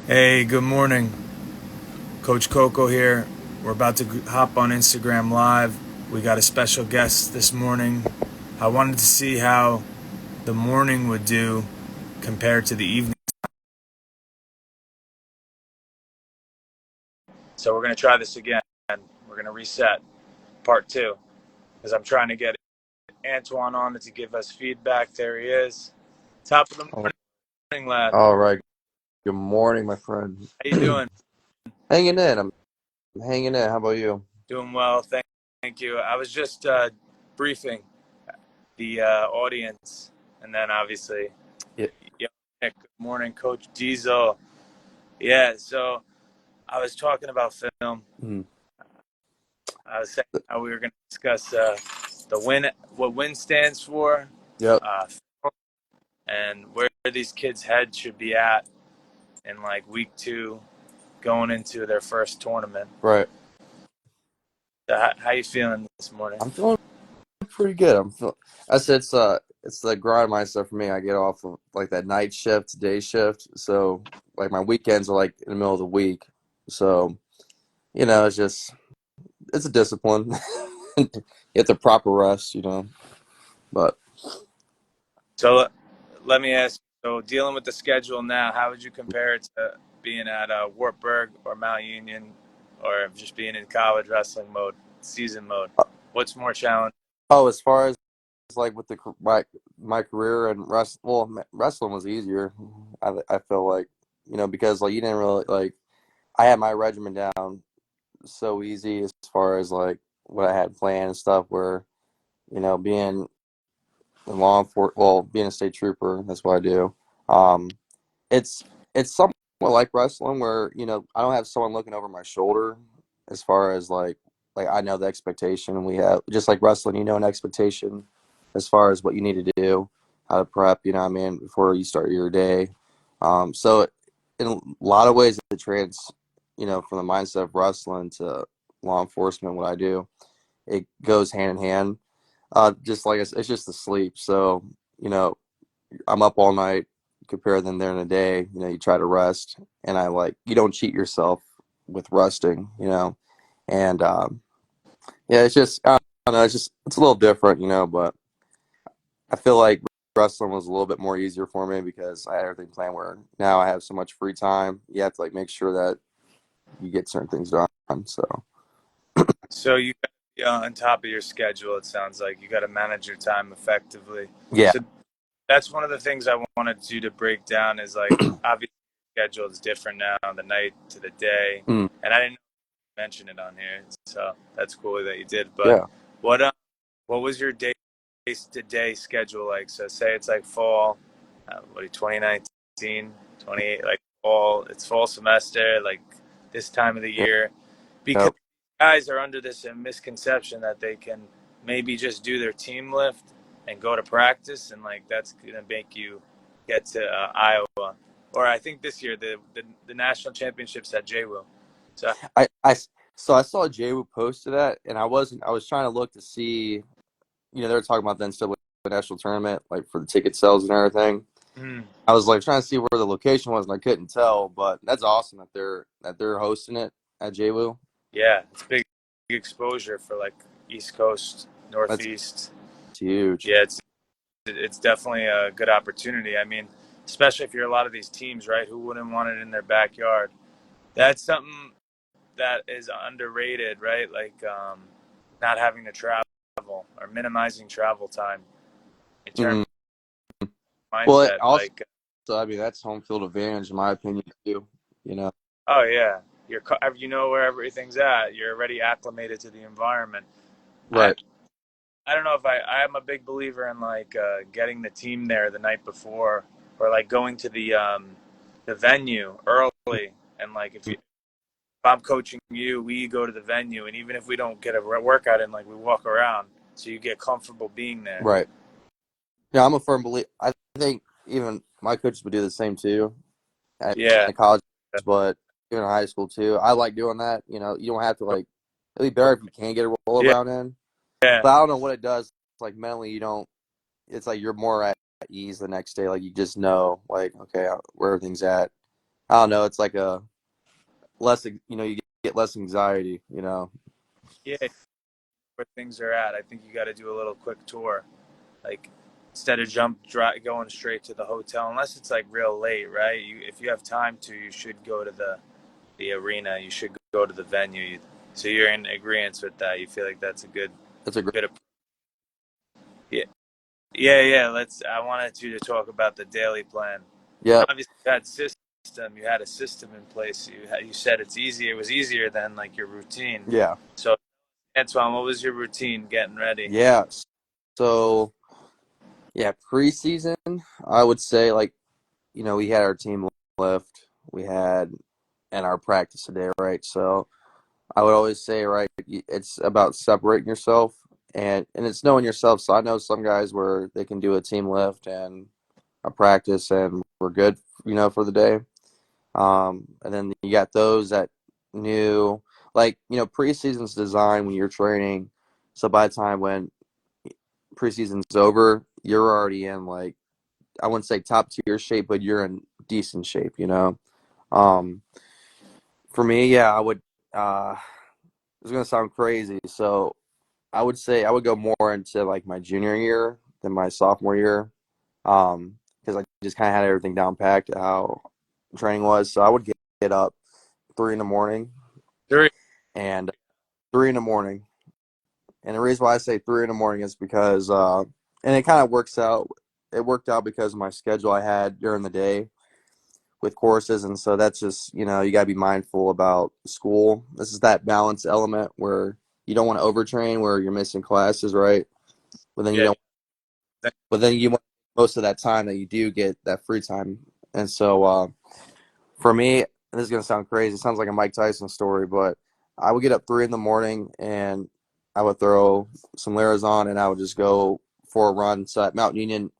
Hey, good morning. Coach Coco here. We're about to hop on Instagram Live. We got a special guest this morning. I wanted to see how the morning would do compared to the evening. So we're going to try this again. We're going to reset part two because I'm trying to get Antwon on to give us feedback. There he is. Top of the Oh, morning, lad. all right. Good morning, my friend. How you doing? Hanging in. I'm hanging in. How about you? Doing well. Thank you. I was just briefing the audience, and then obviously, Yeah. yeah. Good morning, Coach Diesel. Yeah, so I was talking about film. Mm. I was saying how we were going to discuss the win, what win stands for, Yep. uh, and where these kids' heads should be at in like week two, going into their first tournament. Right. So how you feeling this morning? I'm feeling pretty good. I said it's the grind mindset for me. I get off of like that night shift, day shift. So like my weekends are like in the middle of the week. So, it's a discipline. You have to proper rest. But So let me ask. So dealing with the schedule now, how would you compare it to being at Wartburg or Mount Union, or just being in college wrestling mode, season mode? What's more challenging? as far as like with my career and wrestling was easier. I feel like because like you didn't really like I had my regimen down so easy as far as like what I had planned and stuff. Where being in law enforcement, well, being a state trooper, that's what I do. Um, it's it's somewhat like wrestling where I don't have someone looking over my shoulder as far as like I know the expectation we have, just like wrestling, an expectation as far as what you need to do, how to prep, what I mean, before you start your day. So in a lot of ways it from the mindset of wrestling to law enforcement, what I do, it goes hand in hand. Just like it's just the sleep. So, you know, I'm up all night compared than there in the day. You try to rest, and you don't cheat yourself with resting. And yeah, it's just I don't know, it's a little different. But I feel like wrestling was a little bit more easier for me because I had everything planned. Where now I have so much free time, you have to like make sure that you get certain things done. So So you got to be on top of your schedule. It sounds like you got to manage your time effectively. yeah. So that's one of the things I wanted you to break down. Is like obviously the schedule is different now, the night to the day, Mm, and I didn't mention it on here, so that's cool that you did. But yeah. what um, what was your day to day schedule like? So say it's like fall, 2019, 28, like fall. It's fall semester, like this time of the Yeah. year, because Yep. guys are under this misconception that they can maybe just do their team lift and go to practice, and like that's gonna make you get to Iowa, or I think this year the national championships at JWIL. So I so I saw Jay Wu posted that, and I was trying to look to see, they were talking about the NCAA national tournament, like for the ticket sales and everything. mm, I was like trying to see where the location was, and I couldn't tell. But that's awesome that they're hosting it at JWU. yeah, it's big exposure for like East Coast, That's Northeast. huge. Yeah, it's definitely a good opportunity. I mean, especially if you're a lot of these teams, right? Who wouldn't want it in their backyard? That's something that is underrated, right? Like not having to travel or minimizing travel time in terms Hmm. of Well, it mindset. also, Like, I mean, that's home field advantage in my opinion too. You know, oh yeah, you know where everything's at. You're already acclimated to the environment. I right? I don't know if I am a big believer in like getting the team there the night before, or like going to the venue early, and like if I'm coaching you, we go to the venue, and even if we don't get a workout in, like we walk around, so you get comfortable being there. Right. Yeah, I'm a firm believer. I think even my coaches would do the same too Yeah, in college, but even in high school too. I like doing that. You don't have to like. It'd be better if you can get a roll yeah, around in, yeah. but I don't know what it does. It's like mentally, you don't. It's like you're more at ease the next day. Like you just know, like okay, where everything's at. I don't know. It's like a less, you get less anxiety, Yeah, where things are at. I think you got to do a little quick tour, like instead of going straight to the hotel, unless it's like real late, right? If you have time to, you should go to the arena. You should go to the venue. So you're in agreement with that. You feel like that's a It's a great, good. Yeah, yeah, yeah. I wanted you to talk about the daily plan. yeah, Obviously, you had system. You had a system in place. You said it's easier. It was easier than like your routine. yeah, So, Antoine, what was your routine getting ready? yeah. So, yeah, preseason, I would say, like, we had our team lift, we had, and our practice today, right? So, I would always say, right, it's about separating yourself and it's knowing yourself. So, I know some guys where they can do a team lift and a practice and we're good, for the day. And then you got those that knew, like, preseason's designed when you're training. So by the time when preseason's over, you're already in, like, I wouldn't say top tier shape, but you're in decent shape. Um, for me, yeah, I would, it's going to sound crazy. So I would say I would go more into like my junior year than my sophomore year. Because I just kind of had everything down packed how training was. So I would get up 3 in the morning Three. and 3 in the morning. And the reason why I say 3 in the morning is because, and it kind of works out. It worked out because of my schedule I had during the day with courses. And so that's just, you got to be mindful about school. This is that balance element where you don't want to overtrain where you're missing classes, right? But then you Yeah. don't, but then you want most of that time that you do get that free time. And so, for me, this is gonna sound crazy. It sounds like a Mike Tyson story, but I would get up 3 in the morning and I would throw some Laras on and I would just go for a run. So at Mount Union,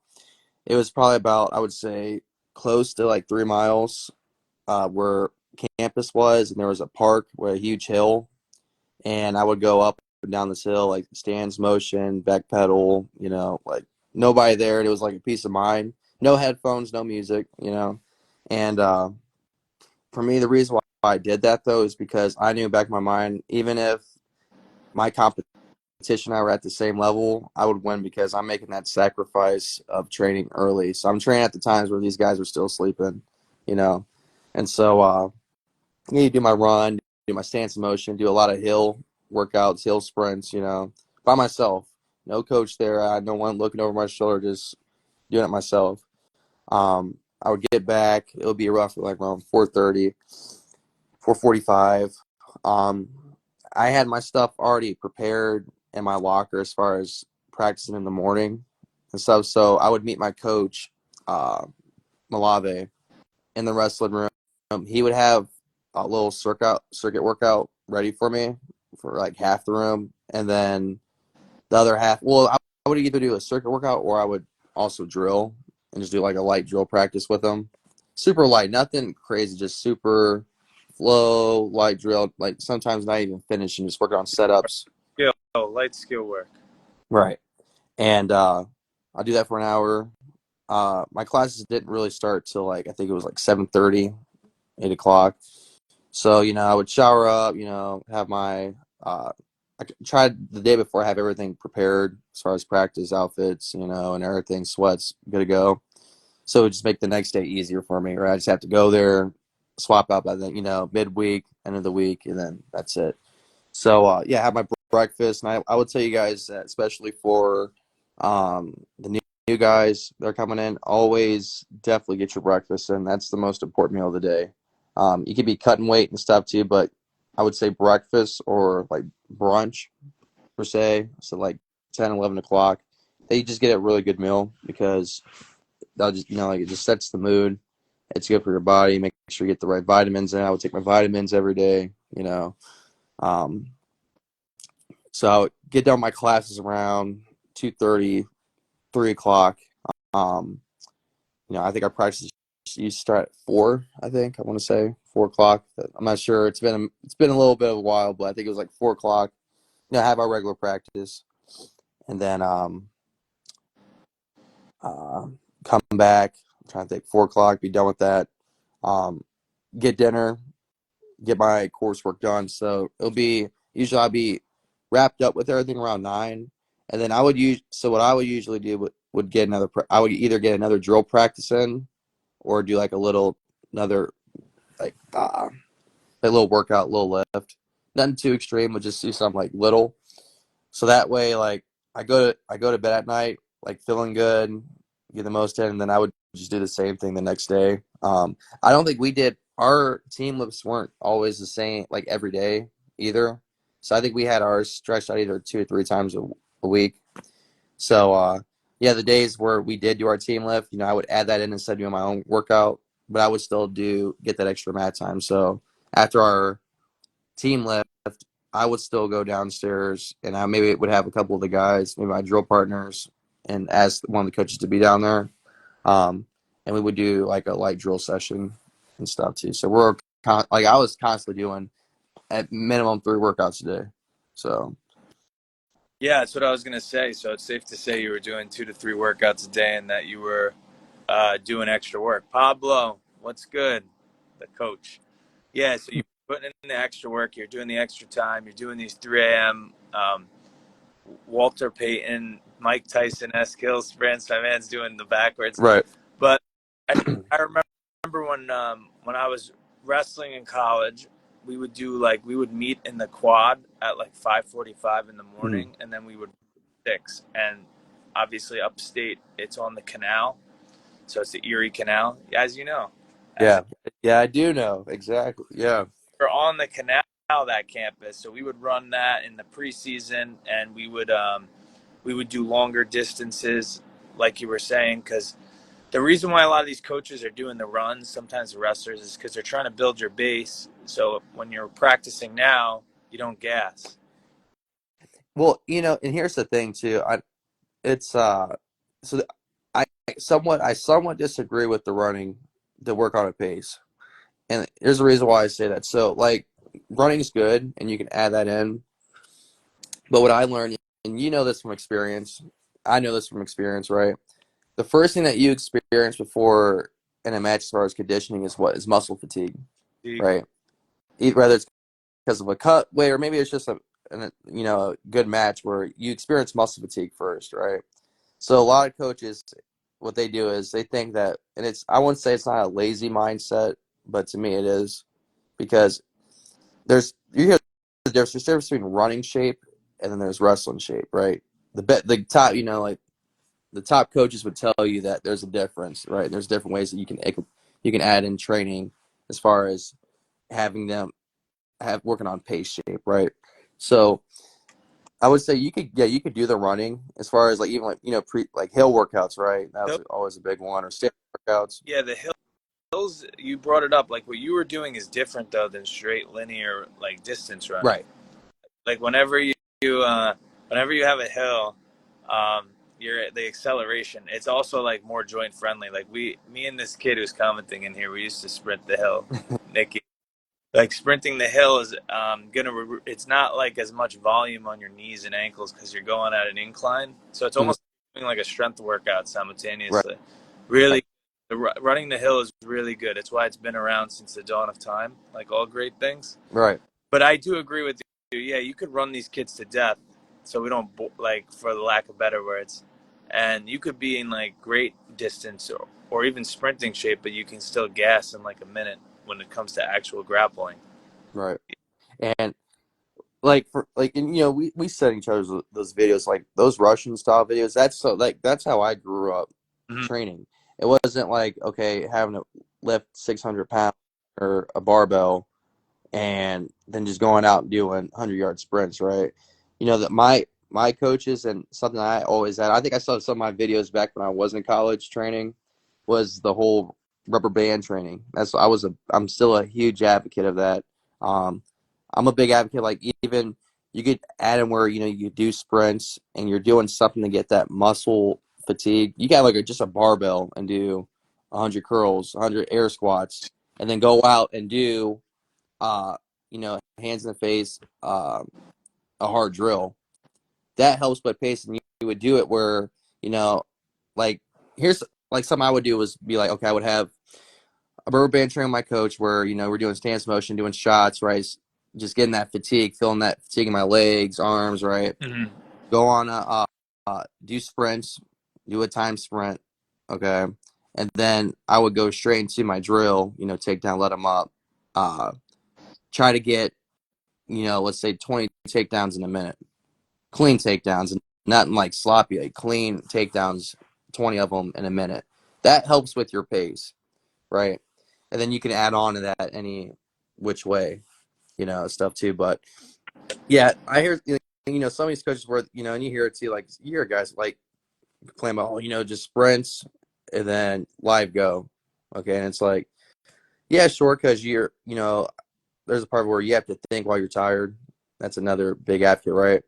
it was probably about, I would say, close to like 3 miles, where campus was, and there was a park with a huge hill, and I would go up and down this hill like stands motion, back pedal, like nobody there. And it was like a peace of mind. No headphones, no music. And for me, the reason why I did that though is because I knew back in my mind, even if my competition and I were at the same level, I would win because I'm making that sacrifice of training early. So I'm training at the times where these guys are still sleeping, you know. And so you do my run, do my stance of motion, do a lot of hill workouts, hill sprints, by myself. No coach there. I had no one looking over my shoulder, just doing it myself. I would get back. It would be roughly like around 4:30, 4:45. Um, I had my stuff already prepared in my locker as far as practicing in the morning and stuff. So I would meet my coach, uh, Malave, in the wrestling room. He would have a little circuit workout ready for me for like half the room, and then the other half. Well, I would either do a circuit workout or I would also drill and just do like a light drill practice with them. Super light, nothing crazy, just super flow, light drill. Like sometimes not even finishing, just working on setups. Light skill work. Right. And I'll do that for an hour. My classes didn't really start till like I think it was like 7:30, 8 o'clock. So, I would shower up, have my, I tried the day before, I have everything prepared as far as practice outfits, and everything, sweats, good to go. So it would just make the next day easier for me, right? I just have to go there, swap out by the, midweek, end of the week, and then that's it. So, yeah, have my breakfast. And I would tell you guys, that especially for the new guys that are coming in, always definitely get your breakfast in. That's the most important meal of the day. You could be cutting weight and stuff too, but I would say breakfast or like brunch per se. So like 10, 11 o'clock. They just get a really good meal because they'll just, like it just sets the mood. It's good for your body. Make sure you get the right vitamins in. I would take my vitamins every day. Um, so I would get done my classes around 2:30, 3 o'clock. Um, I think our practice used to start at 4. I think I want to say 4 o'clock. I'm not sure. It's been a little bit of a while, but I think it was like 4 o'clock. Have our regular practice, and then uh, come back. I'm trying to think 4 o'clock. Be done with that. Um, get dinner, get my coursework done. So it'll be usually I'll be wrapped up with everything around 9, and then I would use. So what I would usually do would get another. I would either get another drill practice in, or do like a little another like a little workout, little lift. Nothing too extreme, but just do something like little. So that way, like I go to bed at night, like feeling good, get the most in, and then I would just do the same thing the next day. I don't think we did our team lifts weren't always the same like every day either. So I think we had ours stretched out either 2 or 3 times a week. So yeah, the days where we did do our team lift, I would add that in instead of doing my own workout, but I would still get that extra mat time. So after our team lift, I would still go downstairs and I maybe would have a couple of the guys, maybe my drill partners, and ask one of the coaches to be down there. Um, and we would do like a light drill session and stuff too. So like I was constantly doing at minimum 3 workouts a day. So Yeah, that's what I was gonna say. So it's safe to say you were doing 2 to 3 workouts a day, and that you were doing extra work. Pablo, what's good? The coach. Yeah, so you're putting in the extra work. You're doing the extra time. You're doing these 3 a.m. Walter Payton, Mike Tyson esque hill sprints. My man's doing the backwards. right. But I remember when I was wrestling in college, we would meet in the quad at like 5:45 in the morning, and then we would 6. And obviously upstate, it's on the canal, so it's the Erie Canal, as you know, as Yeah. Yeah, I do know. Exactly. Yeah. we're on the canal, that campus. So we would run that in the preseason, and we would do longer distances, like you were saying, because the reason why a lot of these coaches are doing the runs, sometimes the wrestlers, is because they're trying to build your base. So when you're practicing now, you don't gas. Well, and here's the thing too. It's so I I somewhat disagree with the running to work on a pace. And here's the reason why I say that. So, like, running is good, and you can add that in. But what I learned, and you know this from experience, I know this from experience, right? The first thing that you experience before in a match as far as conditioning is what is muscle fatigue, right? Whether it's because of a cut weight or maybe it's just a good match where you experience muscle fatigue first, right? So a lot of coaches, what they do is they think that, and I wouldn't say it's not a lazy mindset, but to me it is because you hear there's a difference between running shape and then there's wrestling shape, right? The top, like the top coaches would tell you that there's a difference, right? There's different ways that you can add in training as far as having them working on pace shape, right? So I would say you could do the running as far as like even like like hill workouts, right? That was always a big one, or stand workouts. Yeah, the hills, you brought it up. Like what you were doing is different though than straight linear like distance running. Right. Like whenever you have a hill, you're the acceleration. It's also like more joint friendly. Like me and this kid who's commenting in here, we used to sprint the hill, Nikki. Like sprinting the hill is it's not like as much volume on your knees and ankles because you're going at an incline, so it's Mhm. almost doing like a strength workout Right. simultaneously. Really, running the hill is really good. It's why it's been around since the dawn of time, like all great things. Right. But I do agree with you. Yeah, you could run these kids to death, so we don't like, for the lack of better words, and you could be in like great distance or even sprinting shape, but you can still gas in like a minute when it comes to actual grappling. Right. And like for like and we send each other those videos, like those Russian style videos. That's how I grew up Mm-hmm. training. It wasn't like, okay, having to lift 600 pounds or a barbell and then just going out and doing 100-yard sprints, right? That my coaches, and something I always had, I think I saw some of my videos back when I was in college training, was the whole rubber band training. I'm still a huge advocate of that. Um, I'm a big advocate. Like, even you could add in where you do sprints and you're doing something to get that muscle fatigue. You got like just a barbell and do 100 curls, 100 air squats, and then go out and do hands in the face, a hard drill. That helps by pace, and you would do it where, you know, like here's like something I would do was be like, okay, I would have a rubber band training with my coach where, we're doing stance motion, doing shots, right? Just getting that fatigue, feeling that fatigue in my legs, arms, right? Mm-hmm. Go on do sprints, do a time sprint, okay? And then I would go straight into my drill, take down, let them up. Try to get, let's say 20 takedowns in a minute. Clean takedowns, and nothing like sloppy, like clean takedowns, 20 of them in a minute. That helps with your pace, right? And then you can add on to that any which way, stuff too. But yeah, I hear, some of these coaches where, and you hear it too, like you hear guys like complain about, just sprints and then live go. Okay. And it's like, yeah, sure. Cause there's a part where you have to think while you're tired. That's another big advocate, right?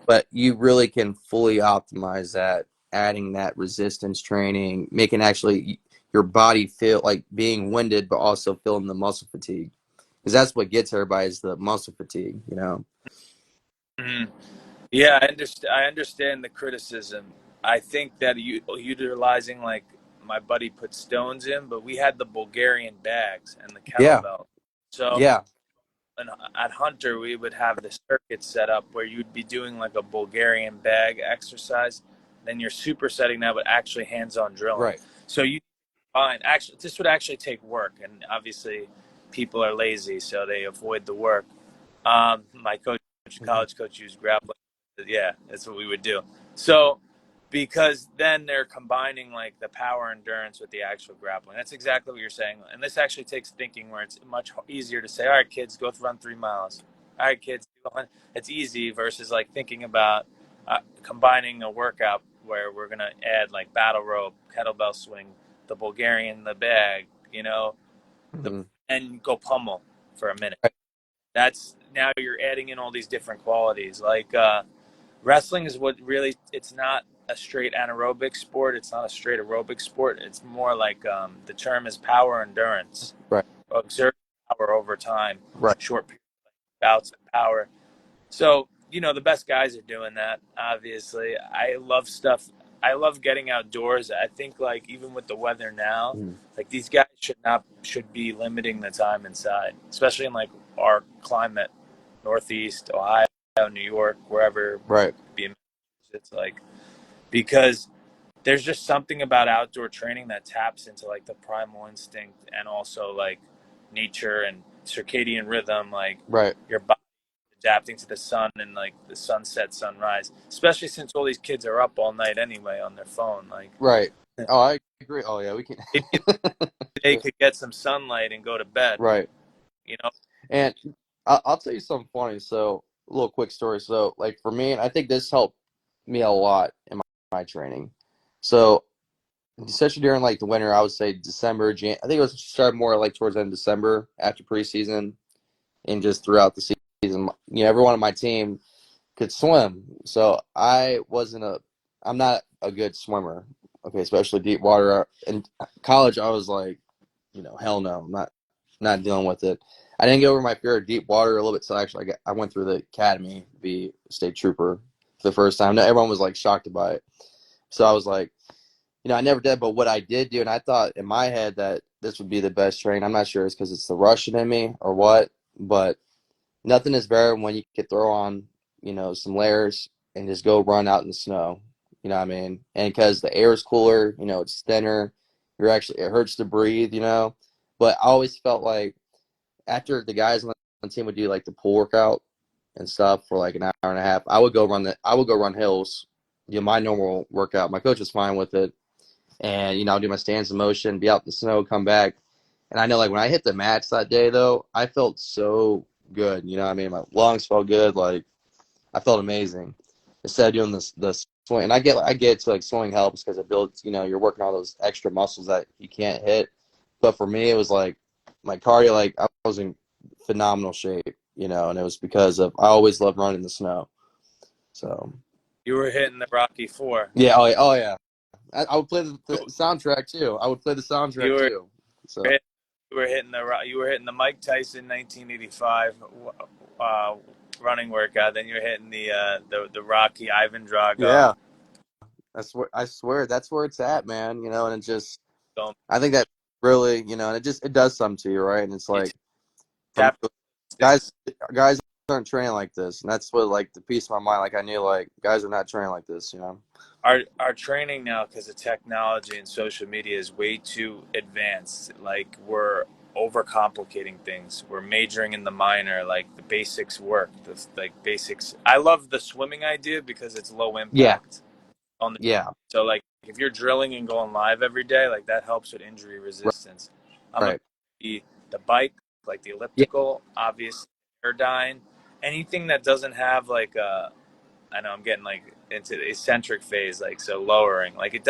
But you really can fully optimize that, adding that resistance training, making actually your body feel like being winded, but also feeling the muscle fatigue. Because that's what gets everybody is the muscle fatigue. Mm-hmm. Yeah, I understand the criticism. I think that utilizing like my buddy put stones in, but we had the Bulgarian bags and the Yeah. kettlebell. So Yeah. and at Hunter, we would have the circuit set up where you'd be doing like a Bulgarian bag exercise. Then you're supersetting that with actually hands-on drilling. Right. So you find actually this would actually take work, and obviously people are lazy, so they avoid the work. My coach, Mm-hmm. college coach, used grappling. Yeah, that's what we would do. So because then they're combining like the power endurance with the actual grappling. That's exactly what you're saying. And this actually takes thinking where it's much easier to say, all right, kids, go run 3 miles. All right, kids, it's easy versus like thinking about combining a workout where we're going to add like battle rope, kettlebell swing, the Bulgarian, the bag, the, Mm-hmm. and go pummel for a minute. Right. That's now you're adding in all these different qualities. Like wrestling is what really, it's not a straight anaerobic sport. It's not a straight aerobic sport. It's more like the term is power endurance, Right. exert power over time, Right. short bouts of power. So, the best guys are doing that, obviously. I love stuff. I love getting outdoors. I think like even with the weather now, Mm-hmm. like these guys should be limiting the time inside, especially in like our climate, Northeast, Ohio, New York, wherever Right. be in Massachusetts, like because there's just something about outdoor training that taps into like the primal instinct and also like nature and circadian rhythm, like Right. your body adapting to the sun and like the sunset, sunrise. Especially since all these kids are up all night anyway on their phone. Like Right. Oh, I agree. Oh, yeah, we can. maybe they could get some sunlight and go to bed. Right. You know. And I'll tell you something funny. So, a little quick story. So, like for me, and I think this helped me a lot in my training. So, especially during like the winter, I would say December, I think it was started more like towards the end of December after preseason and just throughout the season. Everyone on my team could swim. So I'm not a good swimmer. Okay, especially deep water. In college, I was like, hell no, I'm not dealing with it. I didn't get over my fear of deep water a little bit. So actually, I went through the academy to be a state trooper for the first time. Everyone was like shocked by it. So I was like, I never did. But what I did do, and I thought in my head that this would be the best training. I'm not sure it's because it's the Russian in me or what, but nothing is better when you can throw on, some layers and just go run out in the snow. You know what I mean? And because the air is cooler, it's thinner. It hurts to breathe. But I always felt like after the guys on the team would do like the pool workout and stuff for like an hour and a half, I would go run hills, my normal workout. My coach was fine with it. And, I'll do my stance in motion, be out in the snow, come back. And I know like when I hit the mats that day though, I felt so good. You know what I mean? My lungs felt good. Like I felt amazing. Instead of doing the swing, and I get to like swing helps because it builds. You're working all those extra muscles that you can't hit. But for me, it was like my cardio. Like I was in phenomenal shape. And it was because of I always loved running in the snow. So You were hitting the Rocky Four. yeah, oh yeah. I would play the soundtrack too. I would play the You soundtrack were too. So you were hitting the Mike Tyson 1985 uh, running workout. Then you're hitting the Rocky Ivan Drago. yeah, I swear that's where it's at, man. And it just So I think that. really, and it does something to you, right? And it's It's like for me, definitely guys stinks. guys aren't training like this, and that's what like the peace of my mind. Like I knew like guys are not training like this. Our training now, because of technology and social media, is way too advanced. Like we're overcomplicating things. We're majoring in the minor. Like the basics work. The like basics. I love the swimming idea because it's low Yeah, impact on the. yeah, So like if you're drilling and going live every day, like that helps with injury right, resistance. I'm a right. the bike, like the Yeah, elliptical, obviously, airdyne, anything that doesn't have like a I know I'm getting like into the eccentric phase, like so lowering, like it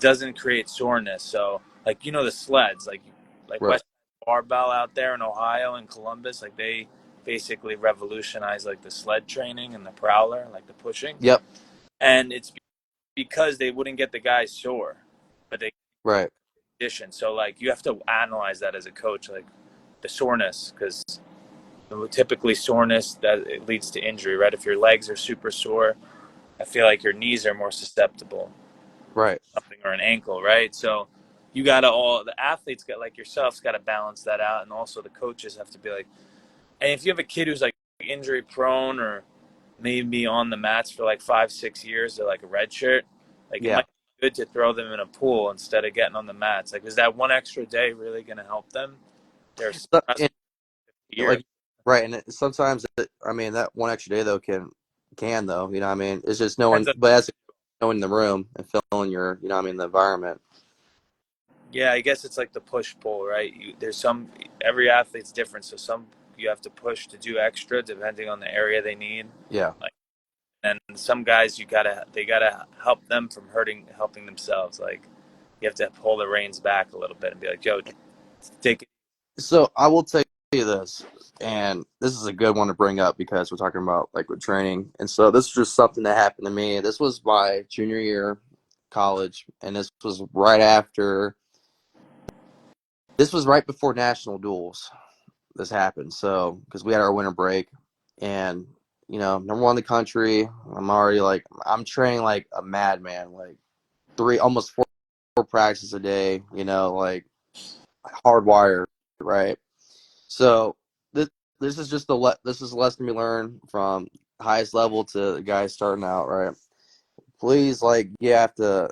doesn't create soreness. So like the sleds, like right. West Barbell out there in Ohio and Columbus, like they basically revolutionized like the sled training and the prowler, like the pushing, Yep, and it's because they wouldn't get the guys sore, but they right. condition. So like you have to analyze that as a coach, like the soreness, because typically soreness that it leads to injury, right? If your legs are super sore, I feel like your knees are more susceptible, Right. something or an ankle, right? So you got to all the athletes got like yourself's got to balance that out, and also the coaches have to be like, and if you have a kid who's like injury prone or maybe on the mats for like 5 6 years, they're like a red shirt, like it Yeah. might be good to throw them in a pool instead of getting on the mats. Like, is that one extra day really going to help them? They're And, year. like right, and sometimes I mean that one extra day though can though, what I mean? It's just knowing, Depends on, but as knowing the room and feeling your, what I mean, the environment. yeah, I guess it's like the push pull, right? There's some every athlete's different, so some you have to push to do extra depending on the area they need. Yeah. Like, and some guys they gotta help them from helping themselves. Like you have to pull the reins back a little bit and be like, "Yo, take it." So I will tell you this, and this is a good one to bring up because we're talking about like with training. And so this is just something that happened to me. This was my junior year college, and this was right before national duels. This happened. So because we had our winter break, and number one in the country, I'm already like I'm training like a madman, like almost four practices a day. Like hardwired, right? So this is just this is a lesson we learn from highest level to the guys starting out, right? Please, like you have to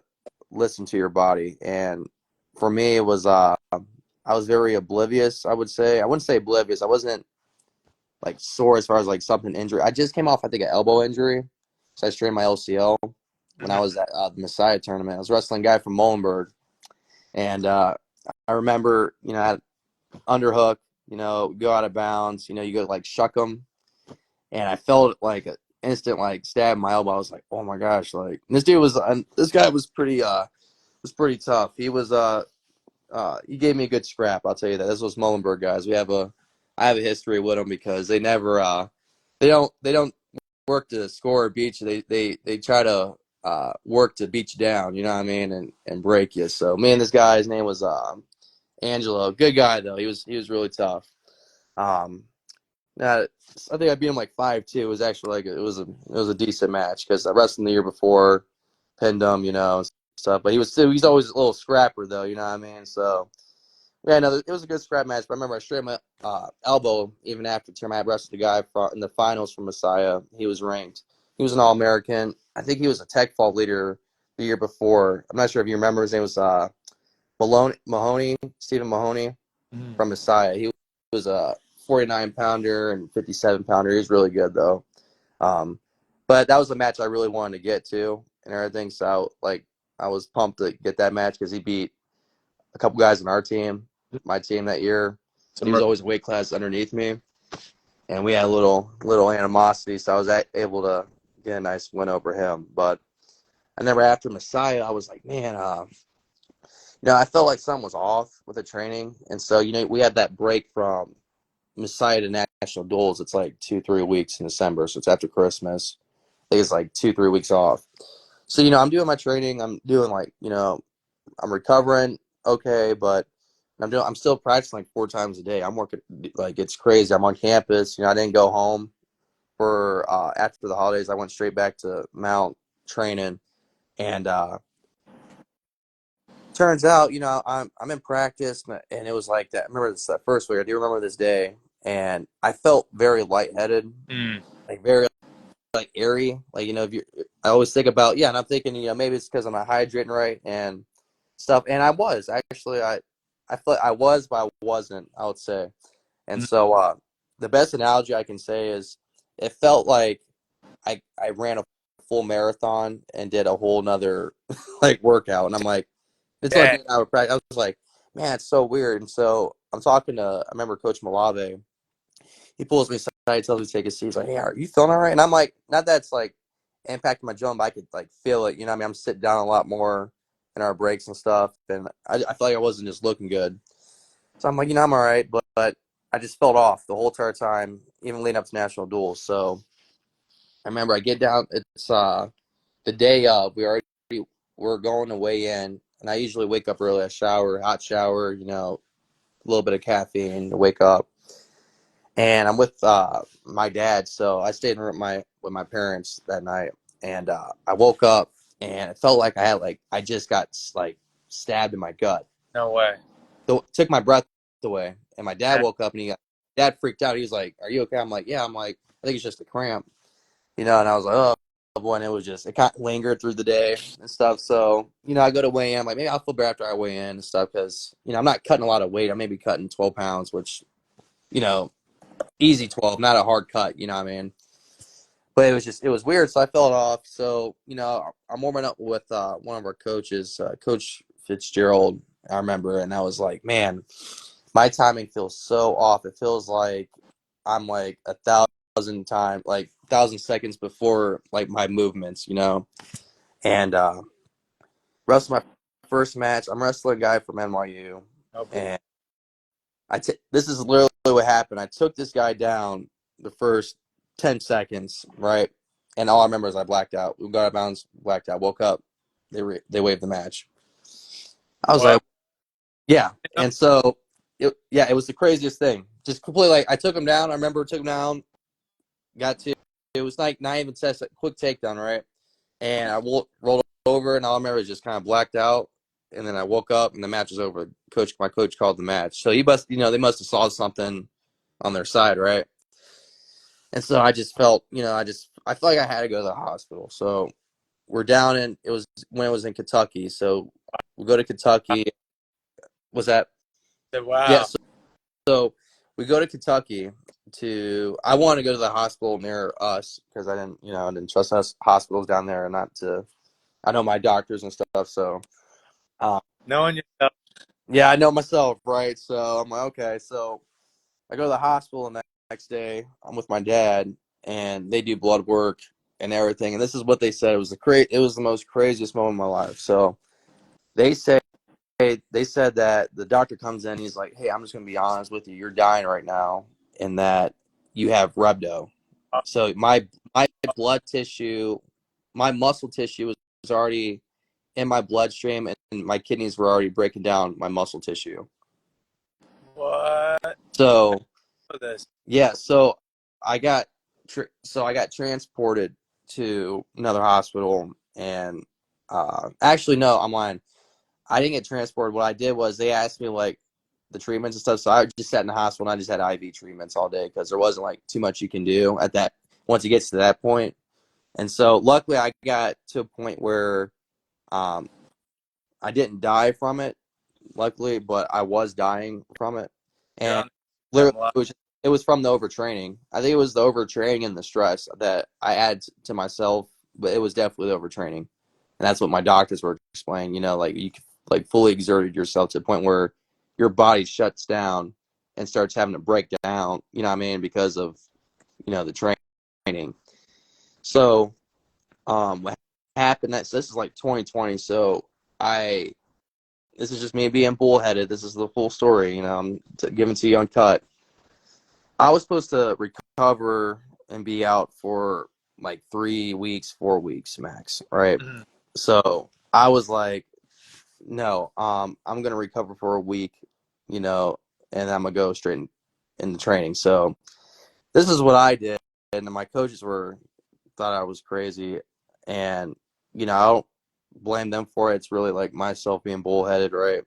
listen to your body, and for me, it was I was very oblivious. I would say I wouldn't say oblivious. I wasn't like sore as far as like something injury. I just came off I think an elbow injury, so I strained my LCL when I Mhm. was at the Messiah tournament. I was wrestling a guy from Muhlenberg, and I remember I had underhook, go out of bounds, you go like shuck them, and I felt like an instant like stab in my elbow. I was like, oh my gosh, like this guy was pretty tough. He gave me a good scrap. I'll tell you that. This was Muhlenberg guys. I have a history with them because they never they don't work to score or beat you. They try to work to beat you down. You know what I mean, and break you. So me and this guy, his name was Angelo. Good guy though. He was really tough. Um, Now, I think I beat him like 5-2. It was actually like it was a decent match because I wrestled him the year before, pinned him, and stuff. But he's always a little scrapper though, you know what I mean? So yeah, no, it was a good scrap match. But I remember I straightened my elbow even after the term. I had wrestled the guy in the finals for Messiah. He was ranked. He was an All-American. I think he was a tech fall leader the year before. I'm not sure if you remember. His name was Mahoney, Stephen Mahoney Mhm. from Messiah. He was a 49 pounder and 57 pounder. He was really good though. Um, but that was a match I really wanted to get to and everything. So like I was pumped to get that match because he beat a couple guys on our team, my team that year. And he Some was always a weight class underneath me, and we had a little animosity. So I was able to get a nice win over him. But I never after Messiah, I was like, man, I felt like something was off with the training, and so we had that break from Messiah to national duels. It's like 2-3 weeks in December, so it's after Christmas. I think it's like 2-3 weeks off. So I'm doing my training. I'm doing like I'm recovering okay, but I'm still practicing like 4 times a day. I'm working like it's crazy. I'm on campus. I didn't go home for after the holidays. I went straight back to Mount training, and turns out, I'm in practice, and it was like that. I remember this that first week. I do remember this day, and I felt very lightheaded, Mm. like very like airy. Like if you, I always think about and I'm thinking maybe it's because I'm not hydrating right and stuff. And I was actually I felt I was, but I wasn't. I would say. And Mm. so the best analogy I can say is it felt like I ran a full marathon and did a whole nother like workout, and I'm like. It's like Dang. an hour practice. I was like, man, it's so weird. And so I'm talking to, I remember Coach Malave. He pulls me aside, he tells me to take a seat. He's like, hey, are you feeling all right? And I'm like, not that it's like impacting my joint, but I could like feel it. What I mean? I'm sitting down a lot more in our breaks and stuff. And I feel like I wasn't just looking good. So I'm like, I'm all right. But I just felt off the whole entire time, even leading up to national duels. So I remember I get down, it's the day of, we're going to weigh in. And I usually wake up early, I shower, hot shower, a little bit of caffeine to wake up. And I'm with my dad, so I stayed with my parents that night. And I woke up, and it felt like I just got like stabbed in my gut. No way. So it took my breath away. And my dad Dang. woke up, and dad freaked out. He was like, "Are you okay?" I'm like, "Yeah." I'm like, "I think it's just a cramp." And I was like, "Oh boy." And it kind of lingered through the day and stuff. So I go to weigh in. I'm like, maybe I'll feel better after I weigh in and stuff because I'm not cutting a lot of weight. I may be cutting 12 pounds, which you know easy 12, not a hard cut. You know what I mean? But it was weird. So I felt off. So I'm warming up with one of our coaches, Coach Fitzgerald. I remember, and I was like, man, my timing feels so off. It feels like I'm like 1,000 seconds before like my movements. And wrestled my first match. I'm wrestling a guy from NYU, No believe. and this is literally what happened. I took this guy down the first 10 seconds, right? And all I remember is I blacked out. We got out of bounds, blacked out. Woke up, they waved the match. I was What? like, yeah. And so, it was the craziest thing. Just completely like I took him down. I remember took him down, got to. It was like not even test, like, quick takedown, right? And I rolled over, and all I remember is just kind of blacked out. And then I woke up, and the match was over. My coach called the match. So they must have saw something on their side, right? And so I just felt, I felt like I had to go to the hospital. So we're down in, it was when it was in Kentucky. So we go to Kentucky. Was that? Yeah. Wow. So we go to Kentucky I wanted to go to the hospital near us because I didn't trust us hospitals down there and not to, I know my doctors and stuff. So, um, Knowing yourself. yeah, I know myself, right? So I'm like, okay. So I go to the hospital, and the next day I'm with my dad, and they do blood work and everything. And this is what they said. It was the most craziest moment of my life. So they say they said that the doctor comes in, he's like, "Hey, I'm just gonna be honest with you. You're dying right now, and that you have rhabdo." So my blood tissue, my muscle tissue was already in my bloodstream, and my kidneys were already breaking down my muscle tissue. What? So For this. yeah, so I got I got transported to another hospital, and actually no, I'm lying. I didn't get transported. What I did was they asked me like the treatments and stuff. So I just sat in the hospital, and I just had IV treatments all day because there wasn't like too much you can do at that once it gets to that point. And so luckily I got to a point where um, I didn't die from it, luckily, but I was dying from it. You're And on literally, them live. it was from the overtraining. I think it was the overtraining and the stress that I add to myself, but it was definitely the overtraining. And that's what my doctors were explaining, like you like fully exerted yourself to the point where your body shuts down and starts having to break down, you know what I mean, because of, the training. So, what happened so this is like 2020. So I this is just me being bullheaded. This is the full story. I'm giving to you uncut. I was supposed to recover and be out for like 3 weeks, 4 weeks max, right? Mhm. So I was like, no, I'm gonna recover for a week, you know, and I'm gonna go straight in the training. So this is what I did, and my coaches thought I was crazy, and you know, blame them for it. It's really like myself being bullheaded, right?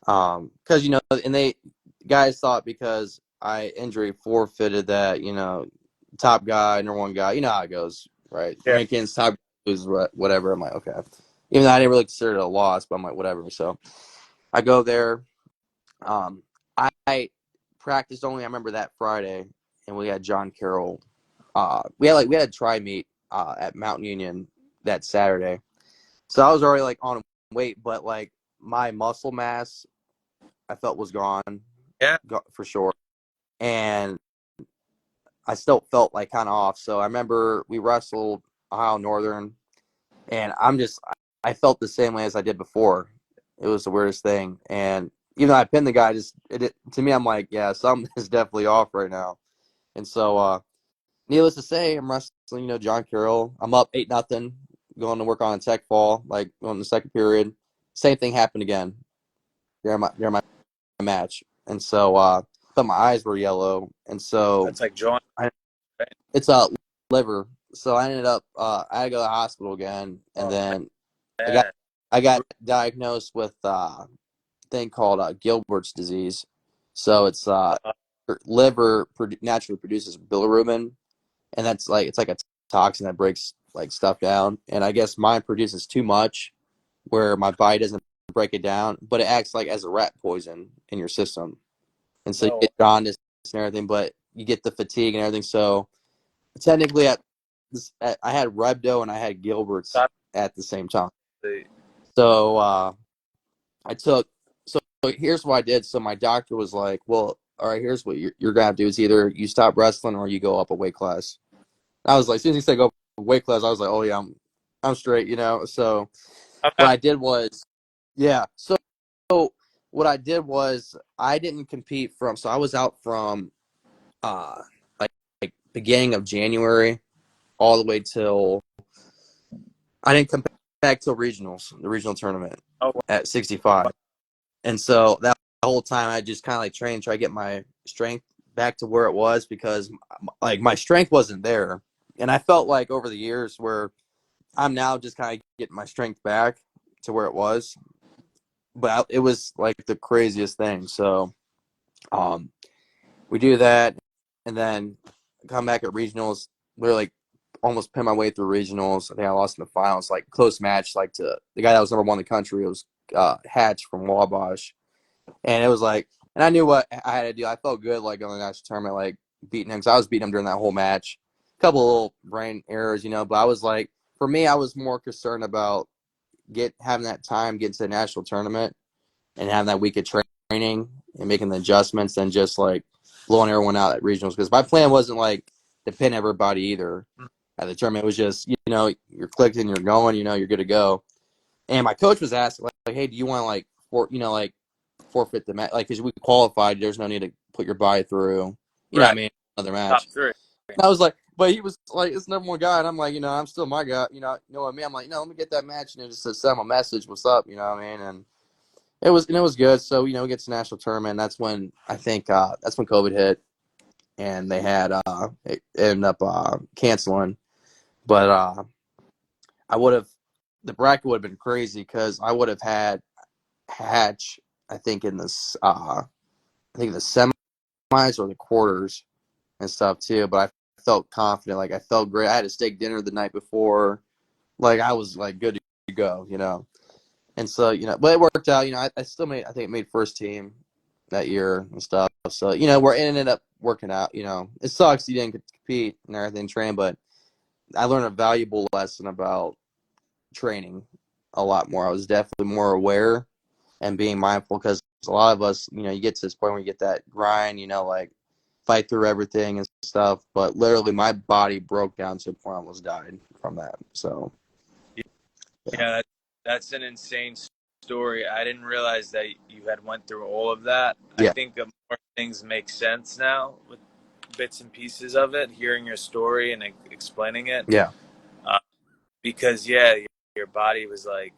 Because and they guys thought because I injury forfeited that top guy, number one guy, you know how it goes, right? Yeah. Rankings, top is whatever. I'm like, okay, even though I didn't really consider it a loss, but I'm like, whatever. So I go there. I practiced only. I remember that Friday, and we had John Carroll. We had a try meet at Mountain Union that Saturday. So I was already like on weight, but like my muscle mass I felt was gone Yeah. for sure, and I still felt like kind of off. So I remember we wrestled Ohio Northern, and I felt the same way as I did before. It was the weirdest thing, and even though I pinned the guy, to me I'm like, yeah, something is definitely off right now. And so, needless to say, I'm wrestling, John Carroll. I'm up 8-0, going to work on a tech fall, like going in the second period. Same thing happened again during my match, and so but my eyes were yellow, and so That's like joint. I, Right? it's a liver. So I ended up I had to go to the hospital again, and Oh then I got man. I got diagnosed with a thing called Gilbert's disease. So it's Uh, liver naturally produces bilirubin, and that's like it's like a toxin that breaks like stuff down. And I guess mine produces too much, where my body doesn't break it down, but it acts like as a rat poison in your system, and so you no. get jaundice and everything, but you get the fatigue and everything. So technically, I had Rhabdo and I had Gilbert's Stop at the same time. the. So I took. So here's what I did. So my doctor was like, "Well, all right, here's what you're gonna have to do is either you stop wrestling or you go up a weight class." I was like, as soon as he said go up a weight class, I was like, "Oh yeah, I'm straight." So I'm what not. I did was, yeah. So what I did was I didn't compete from. So I was out from uh like beginning of January all the way till I didn't come back till regionals, the regional tournament Oh, at 65. And so that whole time I just kind of like trained, try to get my strength back to where it was because like my strength wasn't there. And I felt like over the years where I'm now just kind of getting my strength back to where it was. But it was like the craziest thing. So um, we do that and then come back at regionals, literally like almost pin my way through regionals. I think I lost in the finals, like close match, like to the guy that was number one in the country. It was Hatch from Wabash. And it was like, and I knew what I had to do. I felt good, like, on the national tournament, like, beating him. Because I was beating him during that whole match. A couple of little brain errors, but I was like, for me, I was more concerned about having that time, getting to the national tournament, and having that week of training and making the adjustments than just, like, blowing everyone out at regionals. Because my plan wasn't, like, to pin everybody either at the tournament. It was just, you're clicking, you're going, you're good to go. And my coach was asking, like, hey, do you want to, like, forfeit the match? Like, because we qualified, there's no need to put your body through, what I right. mean, another Top match. three. And I was like, but he was like, it's number one guy. And I'm like, I'm still my guy. You know what I mean? I'm like, let me get that match. And just to send him a message, what's up? You know what I mean? And it was good. So, we get to the national tournament. And that's when I think, that's when COVID hit and they had, it ended up, canceling. But, I would have, the bracket would have been crazy because I would have had Hatch, I think in this, I think the semis or the quarters and stuff too. But I felt confident, like I felt great. I had a steak dinner the night before, like I was like good to go. And so but it worked out. I still made, I think, made first team that year and stuff. So we're ended up working out. It sucks you didn't get to compete and everything train, but I learned a valuable lesson about training a lot more. I was definitely more aware and being mindful because a lot of us, you get to this point where you get that grind, like fight through everything and stuff. But literally, my body broke down to the point I almost died from that. So, yeah. Yeah, that's an insane story. I didn't realize that you had went through all of that. I Yeah. think more things make sense now with bits and pieces of it, hearing your story and explaining it. Yeah. Uh, because yeah, your body was like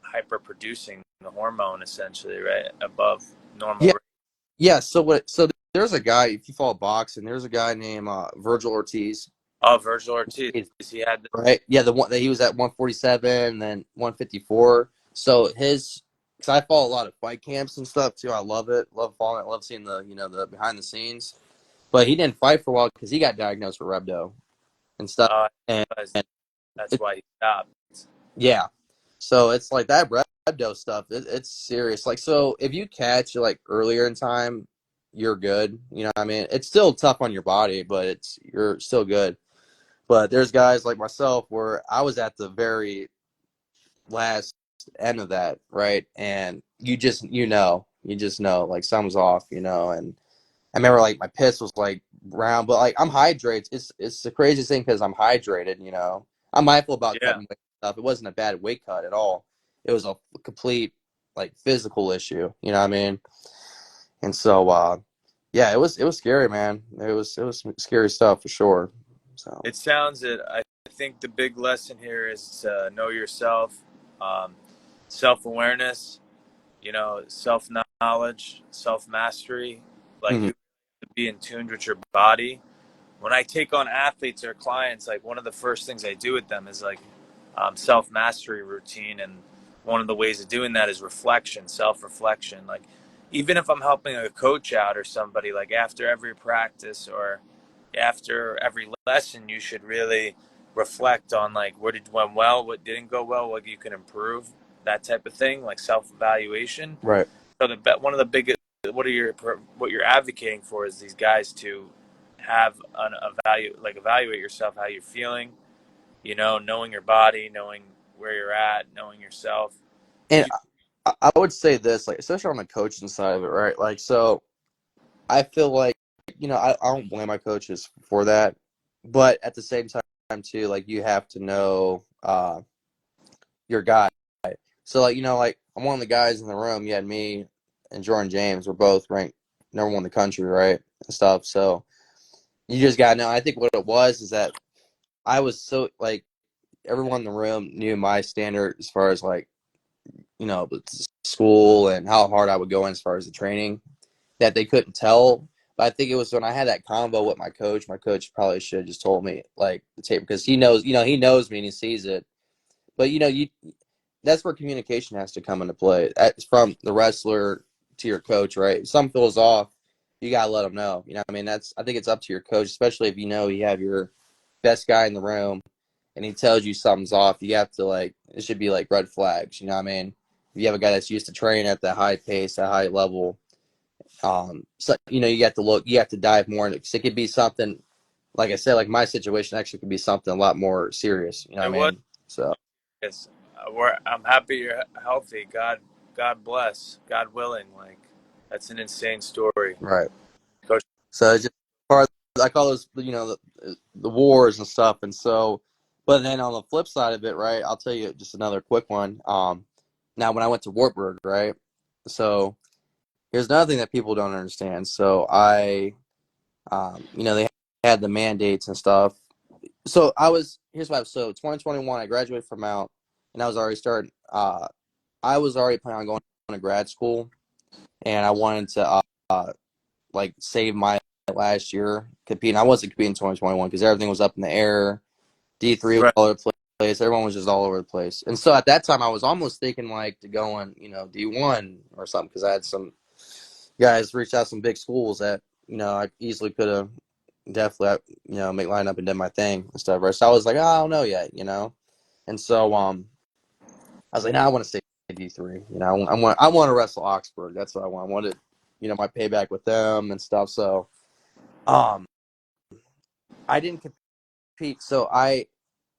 hyper producing the hormone essentially, right? Above normal Yeah. rate. Yeah. So there's a guy, if you follow boxing, there's a guy named Virgil Ortiz. Oh, Virgil Ortiz. He had the, Right? Yeah, the one that he was at 147, and then 154. So his, because I follow a lot of fight camps and stuff too. I love it. Love following it. Love seeing the the behind the scenes. But he didn't fight for a while because he got diagnosed with rhabdo and stuff. uh, And that's it, why he stopped. yeah, so it's like that rhabdo stuff. It's serious. Like, so if you catch it like earlier in time, you're good. You know what I mean? It's still tough on your body, but you're still good. But there's guys like myself where I was at the very last end of that, right? And you just know like something's off, and I remember like my piss was like brown, but like I'm hydrated. It's the craziest thing because I'm hydrated. I'm mindful about Yeah, cutting weight and stuff. It wasn't a bad weight cut at all. It was a complete like physical issue. You know what I mean? And so yeah, it was scary, man. It was some scary stuff for sure. So it sounds it. I think the big lesson here is know yourself, um, self awareness. Self knowledge, self mastery. Like mhm. you have to be in tune with your body. When I take on athletes or clients, like one of the first things I do with them is like self mastery routine, and one of the ways of doing that is reflection, self reflection. Like even if I'm helping a coach out or somebody, like after every practice or after every lesson, you should really reflect on like what did went well, what didn't go well, what you can improve, that type of thing, like self evaluation. Right. So one of the biggest what you're advocating for is these guys to have an evaluate yourself, how you're feeling, knowing your body, knowing where you're at, knowing yourself. And Because I would say this, like, especially on the coaching side of it, right? Like, so I feel like, I don't blame my coaches for that, but at the same time, too, like, you have to know your guy. So, like, like, I'm one of the guys in the room. You had me and Jordan James. We're both ranked number one in the country, right? And stuff. So, you just got to know. I think what it was is that I was so, like, everyone in the room knew my standard as far as, like, school and how hard I would go in as far as the training that they couldn't tell. But I think it was when I had that convo with my coach. My coach probably should have just told me like the tape because he knows me and he sees it. But that's where communication has to come into play. That's from the wrestler to your coach, right? If something feels off, you gotta let them know. You know what I mean? I think it's up to your coach, especially if you have your best guy in the room and he tells you something's off. You have to like it should be like red flags. You know what I mean? If you have a guy that's used to training at that high pace, that high level, so you have to you have to dive more into it. 'Cause it could be something, like I said, like my situation actually could be something a lot more serious. You know it what I was, mean? So it's, I'm happy you're healthy. God bless. God willing. Like that's an insane story, right. Coach. So it's just part of, I call those the wars and stuff. And so, but then on the flip side of it, right? I'll tell you just another quick one. Now when I went to Wartburg, right? So here's another thing that people don't understand. So they had the mandates and stuff. So here's what I was, so 2021, I graduated from Mount, and I was already starting, I was already planning on going to grad school, and I wanted to, like, save my last year competing. I wasn't competing in 2021 because everything was up in the air. D3 was Right. all over the place. Everyone was just all over the place. And so at that time, I was almost thinking, like, to go on, D1 or something because I had some guys reach out some big schools that, I easily could have definitely, make line up and did my thing and stuff. Right. So I was like, oh, I don't know yet. And so I was like, I want to stay D3. I want to wrestle Oxford. That's what I want. I wanted, my payback with them and stuff. So um I didn't compete. So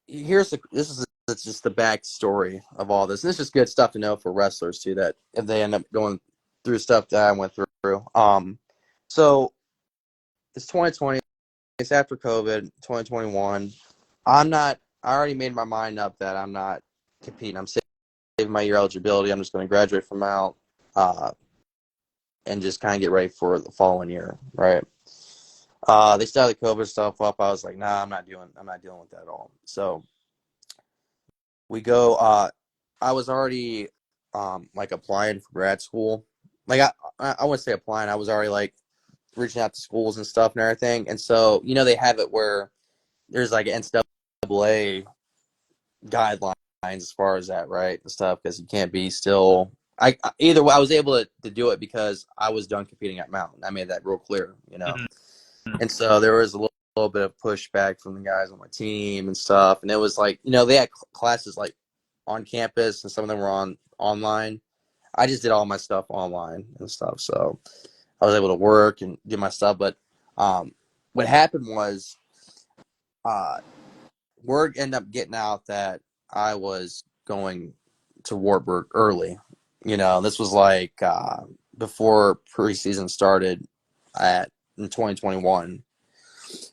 it's just the backstory of all this. And this is good stuff to know for wrestlers too, that if they end up going through stuff that I went through. So it's 2020. It's after COVID, 2021. I already made my mind up that I'm not competing. I'm saving my year eligibility. I'm just going to graduate from out and just kind of get ready for the following year, right? They started the COVID stuff up. I was like, nah, I'm not dealing with that at all. So we go, I was already, like applying for grad school. Like I wouldn't say applying. I was already like reaching out to schools and stuff and everything. And so, they have it where there's like NCAA guidelines as far as that, right? And stuff, because you can't be still. Either way, I was able to do it because I was done competing at Mountain. I made that real clear, you know. Mhm. And so there was a little bit of pushback from the guys on my team and stuff. And it was like, you know, they had classes like on campus and some of them were on online. I just did all my stuff online and stuff. So I was able to work and do my stuff. But what happened was uh, word ended up getting out that I was going to Wartburg early. You know, this was like before preseason started in 2021.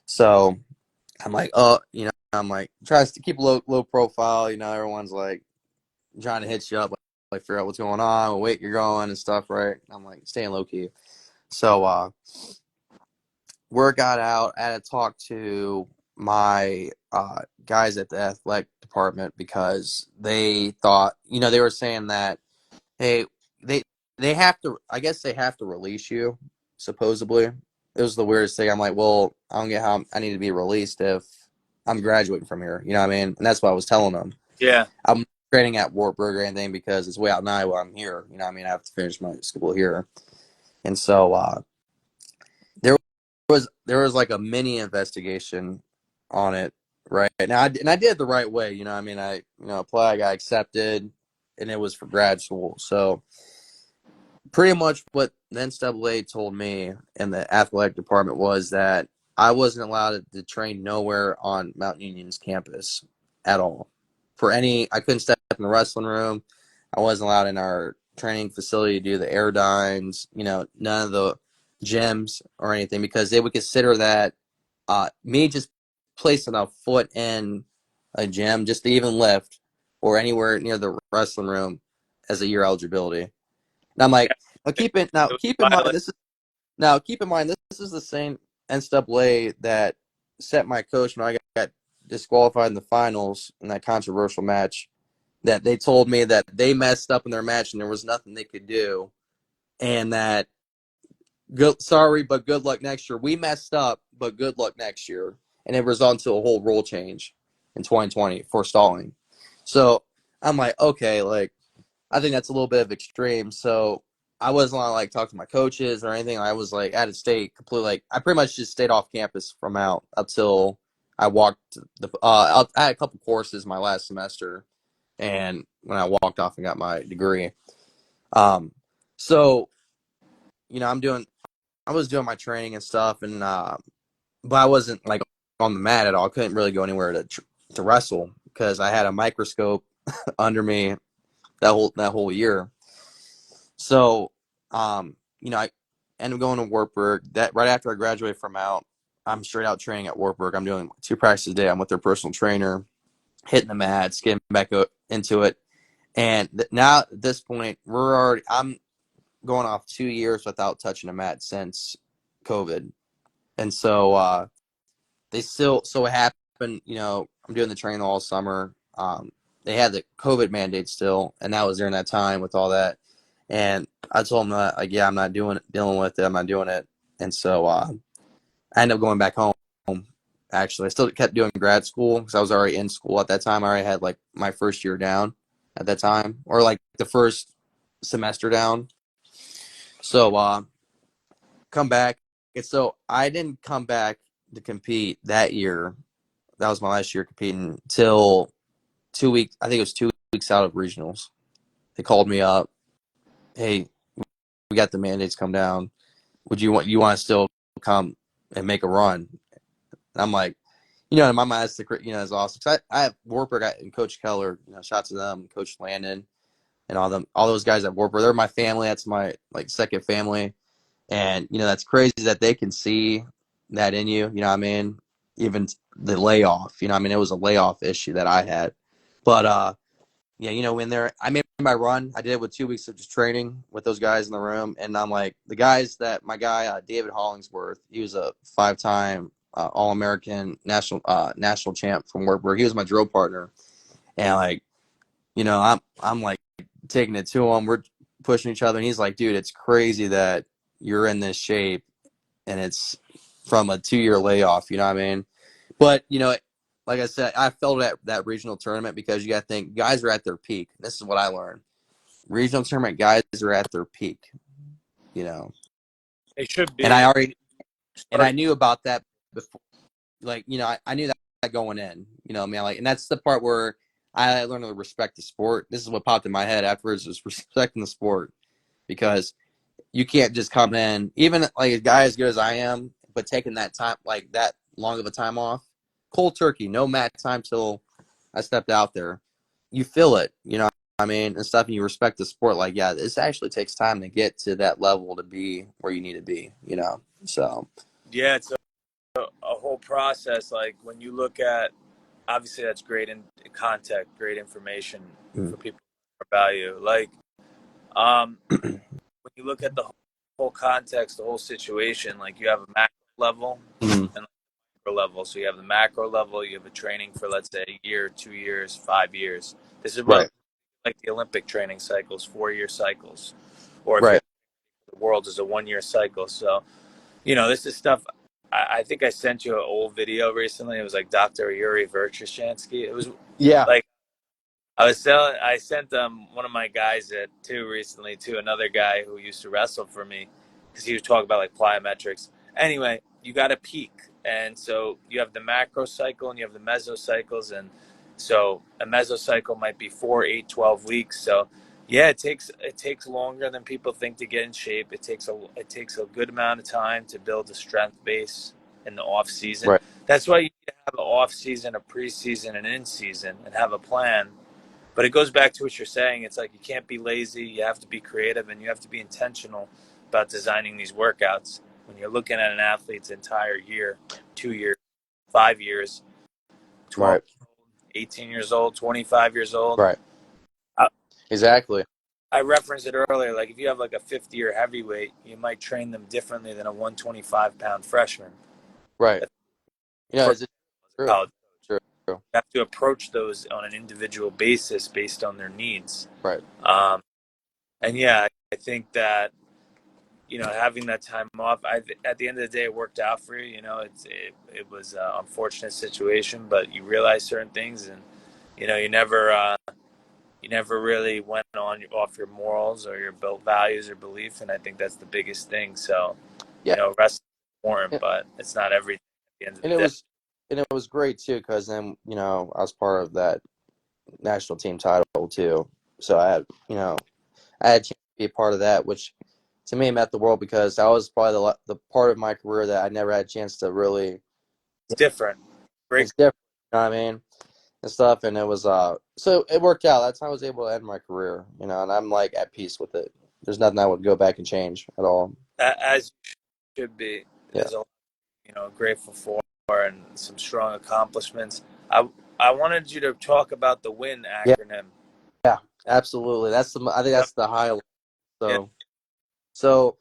So I'm like, oh, you know, I'm like, tries to keep a low profile. You know, everyone's like trying to hit you up, like figure out what's going on, what weight you're going and stuff, right? I'm like staying low key. So word got out. I had to talk to my guys at the athletic department because they thought, you know, they were saying that, hey, they they have to. I guess they have to release you. Supposedly, it was the weirdest thing. I'm like, well, I don't get how I need to be released if I'm graduating from here. You know what I mean? And that's what I was telling them. Yeah. I'm not training at Wartburg or anything because it's way out in Iowa. I'm here. You know what I mean? I have to finish my school here. And so there there was like a mini investigation on it, right? Now, I did it the right way. You know what I mean? I applied, I got accepted, and it was for grad school. So pretty much what the NCAA told me in the athletic department was that I wasn't allowed to train nowhere on Mount Union's campus at all. I couldn't step in the wrestling room. I wasn't allowed in our training facility to do the air dines, you know, none of the gyms or anything because they would consider that me just placing a foot in a gym, just to even lift or anywhere near the wrestling room as a year eligibility. And I'm like, Yeah. It was keep in mind violent. this is the same NCAA that set my coach when I got disqualified in the finals in that controversial match. That they told me that they messed up in their match and there was nothing they could do, and that sorry, but good luck next year. We messed up, but good luck next year, and it resulted into a whole rule change in 2020 for stalling. So I'm like, okay, like I think that's a little bit of extreme. So I wasn't allowed to like talk to my coaches or anything. I was like out of state completely. Like I pretty much just stayed off campus from out until I walked I had a couple courses my last semester, and when I walked off and got my degree. Um, so you know, I was doing my training and stuff, and but I wasn't like on the mat at all. I couldn't really go anywhere to wrestle because I had a microscope under me that whole year. So, you know, I ended up going to Wartburg. That right after I graduated from out, I'm straight out training at Wartburg. I'm doing 2 practices a day. I'm with their personal trainer, hitting the mats, getting back into it. And now at this point, I'm going off 2 years without touching a mat since COVID. And so so it happened, you know, I'm doing the training all summer. They had the COVID mandate still, and that was during that time with all that. And I told them that, like, yeah, I'm not dealing with it. I'm not doing it. And so I ended up going back home. Actually, I still kept doing grad school because I was already in school at that time. I already had like my first year down at that time, or like the first semester down. So come back. And so I didn't come back to compete that year. That was my last year competing till 2 weeks. I think it was 2 weeks out of regionals. They called me up. Hey, we got the mandates come down. You want to still come and make a run? And I'm like, you know, in my mind, it's awesome. Cause I have Wartburg and Coach Keller. You know, shout to them, Coach Landon, and all those guys at Wartburg. They're my family. That's my like second family. And you know, that's crazy that they can see that in you. You know what I mean? Even the layoff. You know, what I mean, it was a layoff issue that I had, but yeah, you know, I made my run. I did it with 2 weeks of just training with those guys in the room. And I'm like, my guy, David Hollingsworth, he was a 5-time All-American national champ from Wartburg. He was my drill partner. And like, you know, I'm like taking it to him. We're pushing each other. And he's like, dude, it's crazy that you're in this shape and it's from a 2-year layoff. You know what I mean? But like I said, I felt at that regional tournament because you got to think guys are at their peak. This is what I learned. Regional tournament guys are at their peak. You know, It should and I be already and I starting. knew about that before. Like I knew that going in. Man, like, and that's the part where I learned to respect the sport. This is what popped in my head afterwards: is respecting the sport because you can't just come in, even like a guy as good as I am, but taking that time, like that long of a time off, cold turkey, no mat time till I stepped out there. You feel it, I mean, and stuff, and you respect the sport. Like, yeah, this actually takes time to get to that level to be where you need to be. So, Yeah, it's a whole process. Like when you look at, obviously that's great in contact, great information mm, for people to value. Like when you look at the whole context, the whole situation, like you have a macro level mm, and macro level. So you have the macro level, you have a training for let's say a year, 2 years, 5 years. This is what right, like the Olympic training cycles, 4 year cycles, or if you right, have the world is a 1 year cycle. So this is stuff. I think I sent you an old video recently. It was like Dr. Yuri Verkhoshansky. It was yeah, like I sent one of my guys at too recently to another guy who used to wrestle for me because he was talking about like plyometrics. Anyway, you got to peak, and so you have the macro cycle and you have the mesocycles, and so a mesocycle might be 4, 8, 12 weeks. So yeah, it takes longer than people think to get in shape. It takes a good amount of time to build a strength base in the off season. right, That's why you need to have an off season, a preseason, and in season, and have a plan, but it goes back to what you're saying. It's like you can't be lazy. You have to be creative and you have to be intentional about designing these workouts. When you're looking at an athlete's entire year, 2 years, 5 years, 12, right, 18 years old, 25 years old. right, I, exactly, I referenced it earlier. Like if you have like a 50-year heavyweight, you might train them differently than a 125-pound freshman. right. For Is it as a true? college, True, you have to approach those on an individual basis based on their needs. right. Um, and yeah, I think that having that time off, at the end of the day, it worked out for you. It was an unfortunate situation, but you realize certain things, and you never really went on off your morals or your built values or belief, and I think that's the biggest thing. So, Yeah, wrestling is important, but it's not everything at the end of and the day. it was great too because then I was part of that national team title too. So I had a chance to be a part of that, which to me meant the world because that was probably the part of my career that I never had a chance to really. It's different. Great. It's different, you know what I mean, and stuff. And it was so it worked out. That's how I was able to end my career, and I'm like at peace with it. There's nothing I would go back and change at all. As you should be. Yeah, There's a lot, grateful for and some strong accomplishments. I wanted you to talk about the WIN yeah, acronym. yeah, absolutely. I think Yep. that's the highlight. Yeah. So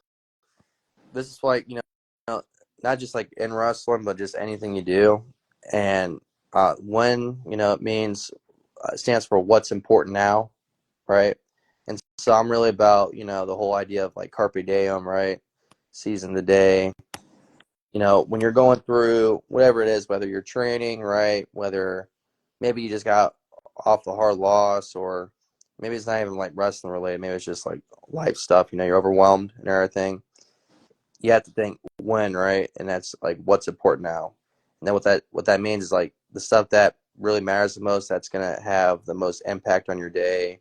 this is like not just like in wrestling, but just anything you do. And when it means stands for what's important now, right? And so I'm really about the whole idea of like carpe diem, right? Seizing the day. When you're going through whatever it is, whether you're training, right? Whether maybe you just got off a hard loss, or maybe it's not even like wrestling related. Maybe it's just like life stuff. You're overwhelmed and everything. You have to think when, right? And that's like what's important now. And then what that means is like the stuff that really matters the most, that's gonna have the most impact on your day,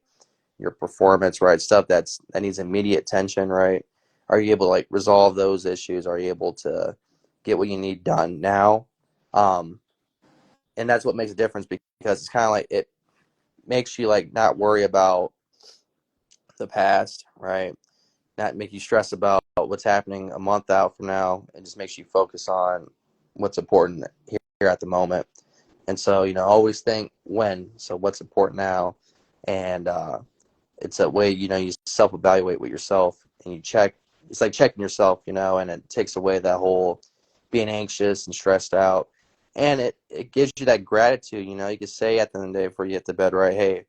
your performance, right? Stuff that needs immediate attention, right? Are you able to like resolve those issues? Are you able to get what you need done now? Um, and that's what makes a difference because it's kind of like it makes you like not worry about the past, right? Not make you stress about what's happening a month out from now. It just makes you focus on what's important here at the moment. And so, always think when. So what's important now, and it's a way you self-evaluate with yourself and you check. It's like checking yourself, and it takes away that whole being anxious and stressed out, and it gives you that gratitude. You can say at the end of the day before you get to bed, right? Hey,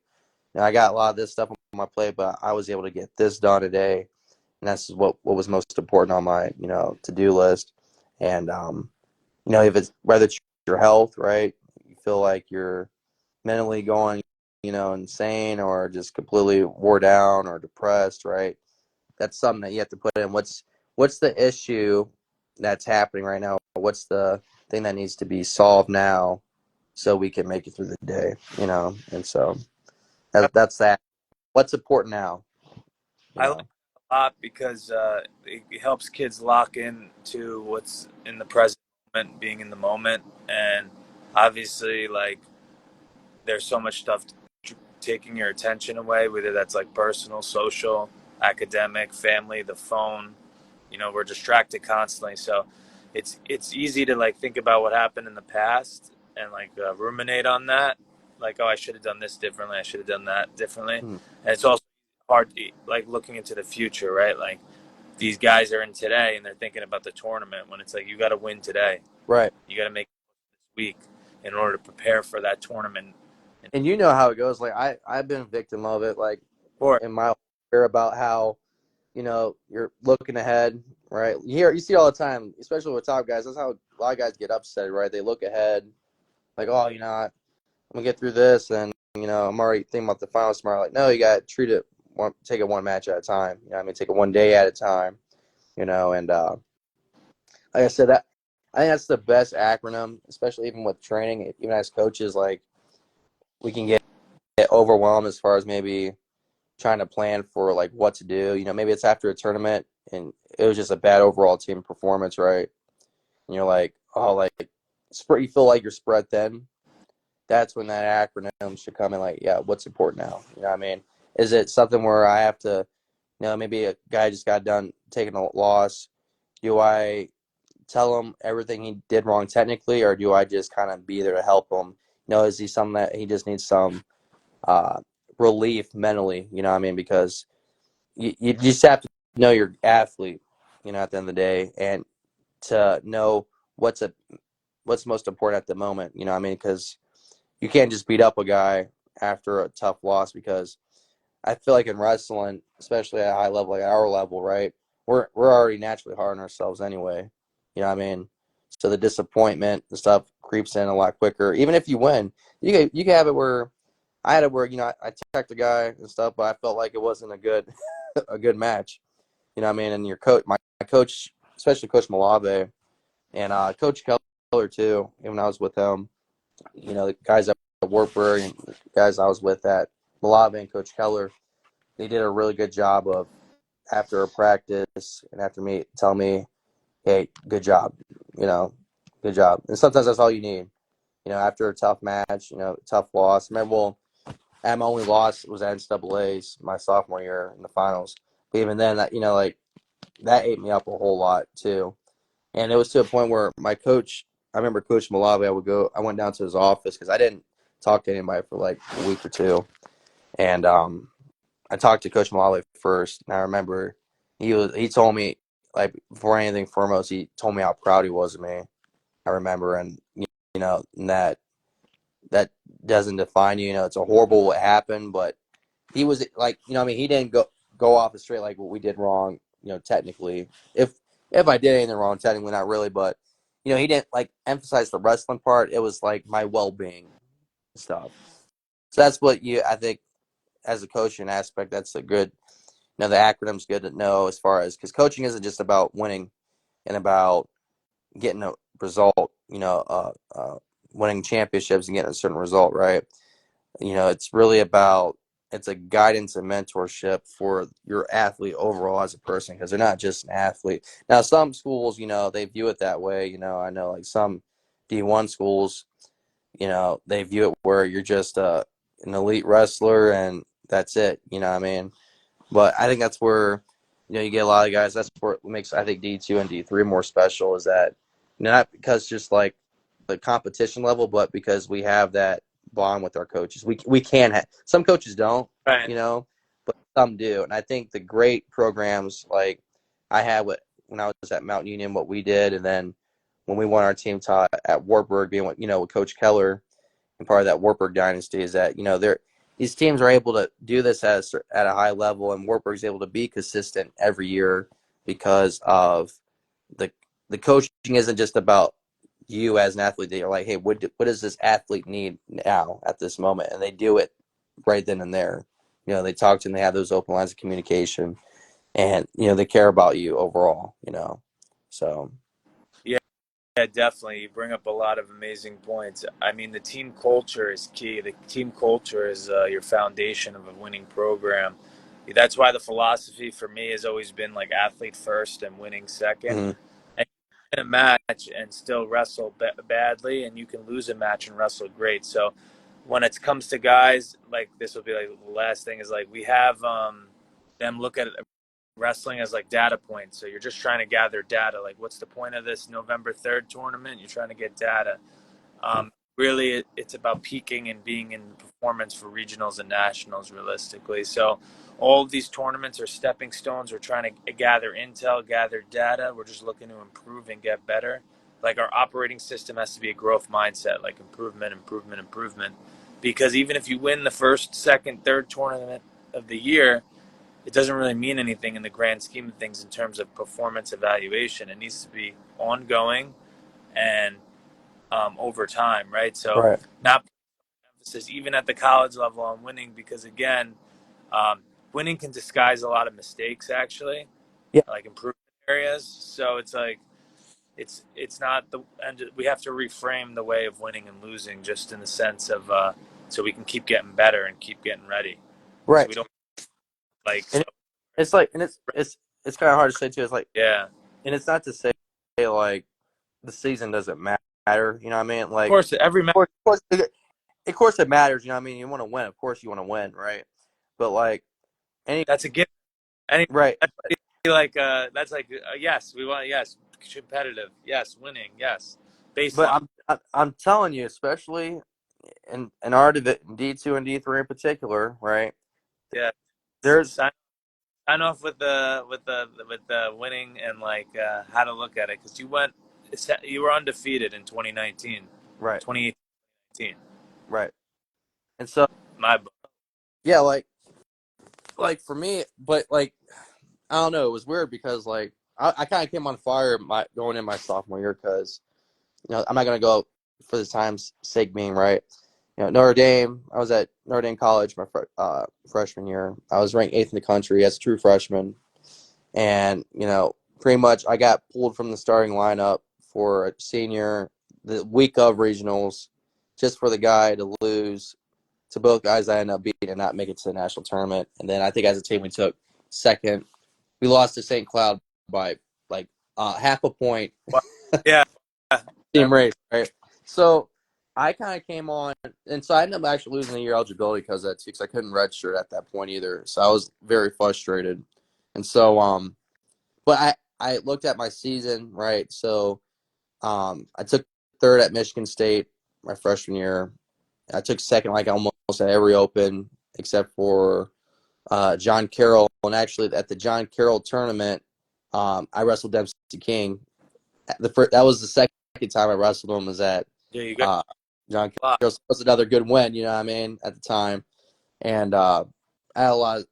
I got a lot of this stuff on my plate, but I was able to get this done today, and that's what was most important on my to-do list. And if it's whether it's your health, right? You feel like you're mentally going, insane or just completely wore down or depressed, right? That's something that you have to put in. What's the issue that's happening right now? What's the thing that needs to be solved now so we can make it through the day, And so that's that. What's important now, you I like know? it a lot because it helps kids lock in to what's in the present moment, being in the moment, and obviously, like, there's so much stuff taking your attention away, whether that's like personal, social, academic, family, the phone. We're distracted constantly, so it's easy to like think about what happened in the past and like ruminate on that. Like, oh, I should have done this differently. I should have done that differently. Hmm. And it's also hard, like looking into the future, right? Like these guys are in today and they're thinking about the tournament when it's like you got to win today. Right. You got to make it this week in order to prepare for that tournament. And And you know how it goes. Like I've been a victim of it, like for in my career about how, you're looking ahead, right? You see all the time, especially with top guys. That's how a lot of guys get upset, right? They look ahead, like, oh, I'm gonna get through this, and I'm already thinking about the finals tomorrow. Like, no, you got to take it one match at a time. Take it one day at a time. And like I said, that I think that's the best acronym, especially even with training. Even as coaches, like we can get overwhelmed as far as maybe trying to plan for like what to do. Maybe it's after a tournament and it was just a bad overall team performance, right? And you're like, oh, like you feel like you're spread thin. That's when that acronym should come in. Like, yeah, what's important now? Is it something where I have to, maybe a guy just got done taking a loss? Do I tell him everything he did wrong technically, or do I just kind of be there to help him? Is he something that he just needs some uh, relief mentally? Because you just have to know your athlete, at the end of the day, and to know what's most important at the moment. Because you can't just beat up a guy after a tough loss because I feel like in wrestling, especially at a high level, like at our level, right, we're already naturally hard on ourselves anyway. So the disappointment and stuff creeps in a lot quicker. Even if you win, you can have it where I had it where I attacked the guy and stuff, but I felt like it wasn't a good a good match. And your coach, my coach, especially Coach Malave and Coach Keller too. Even when I was with him, the guys at Wartburg and the guys I was with at Malave and Coach Keller, they did a really good job of after a practice and after me tell me, hey, good job, you know, good job. And sometimes that's all you need. After a tough match, tough loss. Remember, well, my only loss was at NCAA's my sophomore year in the finals. But even then, that like that ate me up a whole lot too. And it was to a point where my coach, I remember Coach Malawi, I went down to his office because I didn't talk to anybody for like a week or two. And I talked to Coach Malawi first. And I remember he told me, like, before anything foremost, he told me how proud he was of me. I remember. And, and that doesn't define you. It's a horrible what happened, but he was like, he didn't go off the straight like what we did wrong, technically. If I did anything wrong, technically not really, but he didn't like emphasize the wrestling part. It was like my well-being stuff. So that's what I think as a coaching aspect, that's a good, the acronym's good to know as far as because coaching isn't just about winning and about getting a result, winning championships and getting a certain result, right? It's really about it's a guidance and mentorship for your athlete overall as a person because they're not just an athlete. Now, some schools, they view it that way. I know like some D1 schools, they view it where you're just an elite wrestler and that's it. But I think that's where you get a lot of guys. That's what makes I think D2 and D3 more special is that not because just like the competition level, but because we have that bond with our coaches. We can have some coaches don't, right. but some do. And I think the great programs like I had when I was at Mount Union, what we did, and then when we won our team taught at Wartburg, being with Coach Keller and part of that Wartburg dynasty, is that these teams are able to do this at a high level, and Wartburg's able to be consistent every year because of the coaching isn't just about you as an athlete that you're like, hey, what does this athlete need now at this moment? And they do it right then and there. They talk to them, they have those open lines of communication, and they care about you overall. So Yeah, yeah, definitely. You bring up a lot of amazing points. I mean, the team culture is key. The team culture is your foundation of a winning program. That's why the philosophy for me has always been like athlete first and winning second. mhm, And you can win a match and still wrestle badly, and you can lose a match and wrestle great. So when it comes to guys, like this will be like the last thing is like we have them look at wrestling as like data points. So you're just trying to gather data. Like, what's the point of this November 3rd tournament? You're trying to get data. Really, it's about peaking and being in performance for regionals and nationals realistically. So all of these tournaments are stepping stones. We're trying to gather intel, gather data. We're just looking to improve and get better. Like our operating system has to be a growth mindset, like improvement, improvement, improvement. Because even if you win the first, second, third tournament of the year, it doesn't really mean anything in the grand scheme of things in terms of performance evaluation. It needs to be ongoing and over time, right? So right, not emphasis even at the college level on winning because again, um, winning can disguise a lot of mistakes actually, yeah, like improvement areas. So it's like it's not the and we have to reframe the way of winning and losing just in the sense of so we can keep getting better and keep getting ready. So right. we don't like And it's like, and it's kind of hard to say too. It's like, yeah. and it's not to say like the season doesn't matter. You know what I mean? Of Like, course, every match of course it matters. You know what I mean? You want to win. Of course you want to win, right? But like any that's a given. Any right. like that's like yes, we want yes, competitive, yes, winning, yes, But baseline, I'm telling you, especially in our D2 and D3 in particular, right? yeah. There's Sign off with the winning and like how to look at it because you were undefeated in 2019, right, 2018. right, and so My book. yeah, like for me, but like I don't know, it was weird because like I kind of came on fire my going in my sophomore year because I'm not gonna go for the time's sake being right. Notre Dame. I was at Notre Dame College my freshman year. I was ranked eighth in the country as a true freshman, and pretty much I got pulled from the starting lineup for a senior the week of regionals, just for the guy to lose to both guys I ended up beating and not make it to the national tournament. And then I think as a team we took second. We lost to St. Cloud by like half a point. Well, yeah, Team race, right? So I kind of came on, and so I ended up actually losing a year eligibility because of that too, because I couldn't redshirt at that point either. So I was very frustrated, and so but I looked at my season, right? So I took third at Michigan State my freshman year. I took second like almost at every open except for John Carroll, and actually at the John Carroll tournament, I wrestled Dempsey King. That was the second time I wrestled him was at yeah, you got uh, John a lot. Carroll. So it was another good win, you know what I mean, at the time. And I had a lot of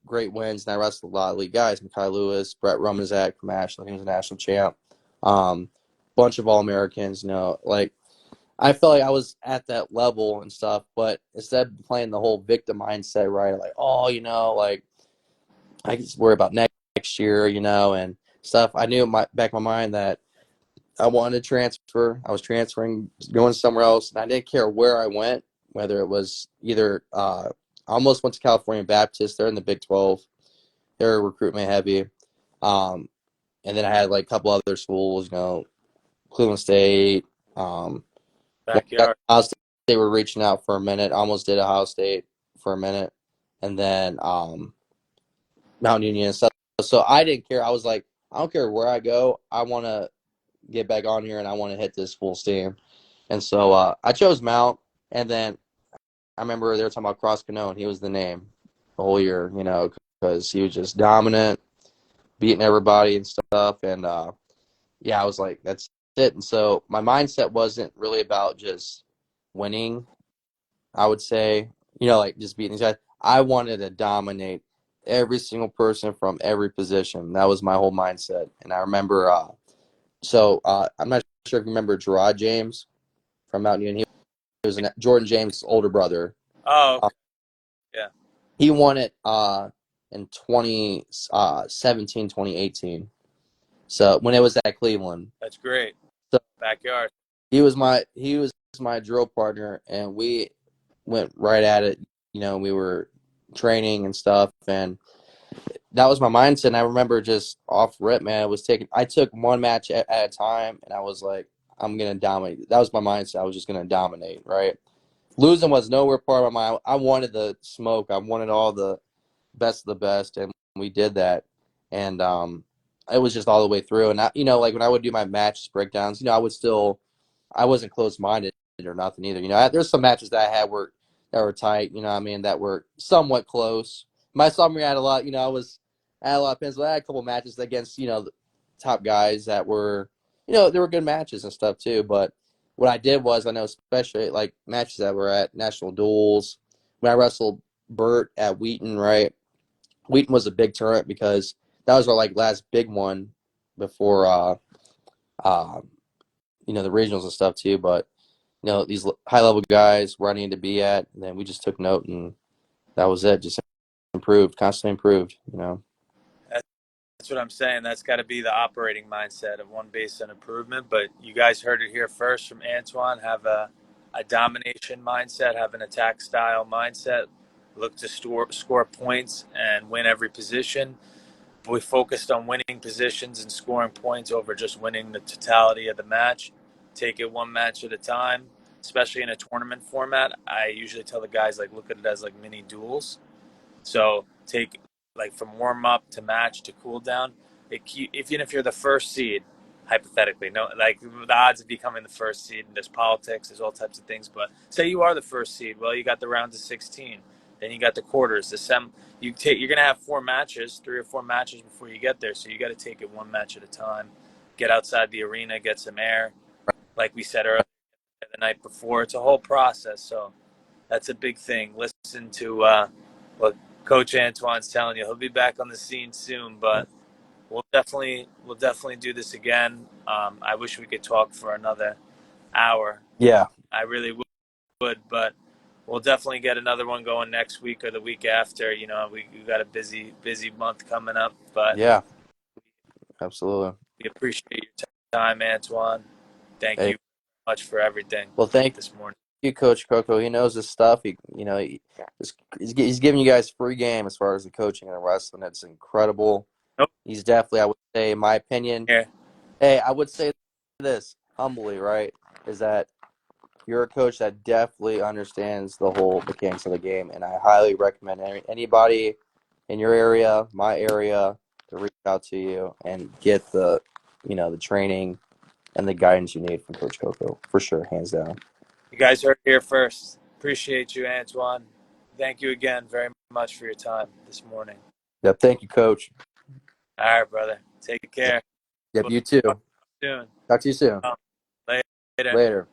great wins, and I wrestled a lot of league guys: Makai Lewis, Brett Romanzak from Ashland, he was a national champ. Bunch of All-Americans, like I felt like I was at that level and stuff, but instead of playing the whole victim mindset, right? Like, oh, like I just worry about next year, and stuff. I knew in my back of my mind that I wanted to transfer. I was transferring, going somewhere else, and I didn't care where I went, whether it was either I almost went to California Baptist. They're in the Big 12. They're recruitment heavy. Um, and then I had like a couple other schools, Cleveland State. Backyard. Ohio State, they were reaching out for a minute. Almost did Ohio State for a minute, and then Mount Union and stuff. So I didn't care. I was like, I don't care where I go. I want to get back on here and I want to hit this full steam. And so I chose Mount. And then I remember they were talking about Cross Canoe, and he was the name the whole year, because he was just dominant, beating everybody and stuff. And yeah, I was like, that's it. And so my mindset wasn't really about just winning, I would say, like just beating these guys. I wanted to dominate every single person from every position. That was my whole mindset. And I remember, I'm not sure if you remember Gerard James from Mount Union. He was Jordan James' older brother. Oh, Uh, okay. Yeah, he won it in 2017, 2018. So when it was at Cleveland. that's great. So Backyard. he was my drill partner, and we went right at it. We were training and stuff, and that was my mindset. And I remember just off rip, man. I took one match at a time, and I was like, I'm gonna dominate. That was my mindset. I was just gonna dominate, right? Losing was nowhere part of my. I wanted the smoke. I wanted all the best of the best, and we did that. And it was just all the way through. And like when I would do my match breakdowns, I wasn't closed minded or nothing either. There's some matches that I had that were tight. What I mean, that were somewhat close. My summer had a lot. I had a lot of pins, but I had a couple matches against the top guys that were they were good matches and stuff too. But what I did was I know especially like matches that were at national duels when I wrestled Burt at Wheaton, right? Wheaton was a big tournament because that was our like last big one before uh, the regionals and stuff too. But these high level guys running to be at, and then we just took note, and that was it. Just improved, constantly improved. That's what I'm saying. That's got to be the operating mindset of one based on improvement. But you guys heard it here first from Antwon. Have a domination mindset, have an attack style mindset. Look to score points and win every position. We focused on winning positions and scoring points over just winning the totality of the match. Take it one match at a time, especially in a tournament format. I usually tell the guys, like, look at it as like mini duels. So take like from warm up to match to cool down. Even if you're the first seed, hypothetically, no, like the odds of becoming the first seed, and there's politics, there's all types of things. But say you are the first seed, well, you got the round of 16, then you got the quarters, the sem. You're gonna have 4 matches, 3 or 4 matches before you get there. So you got to take it one match at a time. Get outside the arena, get some air. Like we said earlier, the night before, it's a whole process. So that's a big thing. Listen to what Coach Antwon's telling you. He'll be back on the scene soon, but we'll definitely do this again. I wish we could talk for another hour. Yeah, I really would, but we'll definitely get another one going next week or the week after. We got a busy month coming up, but yeah, absolutely. we appreciate your time, Antwon. Thank Hey, you much for everything well, thank this morning. you, Coach Coco. He knows his stuff. He's giving you guys free game as far as the coaching and the wrestling. It's incredible. Nope. He's definitely, I would say, in my opinion. Here. Hey, I would say this humbly, right? Is that you're a coach that definitely understands the whole mechanics of the game, and I highly recommend anybody in your area, my area, to reach out to you and get the training and the guidance you need from Coach Coco for sure, hands down. You guys heard it here first. Appreciate you, Antwon. Thank you again very much for your time this morning. Yep, thank you, Coach. All right, brother. Take care. Yep, We'll you talk too. soon. Talk to you soon. Um, Later. Later.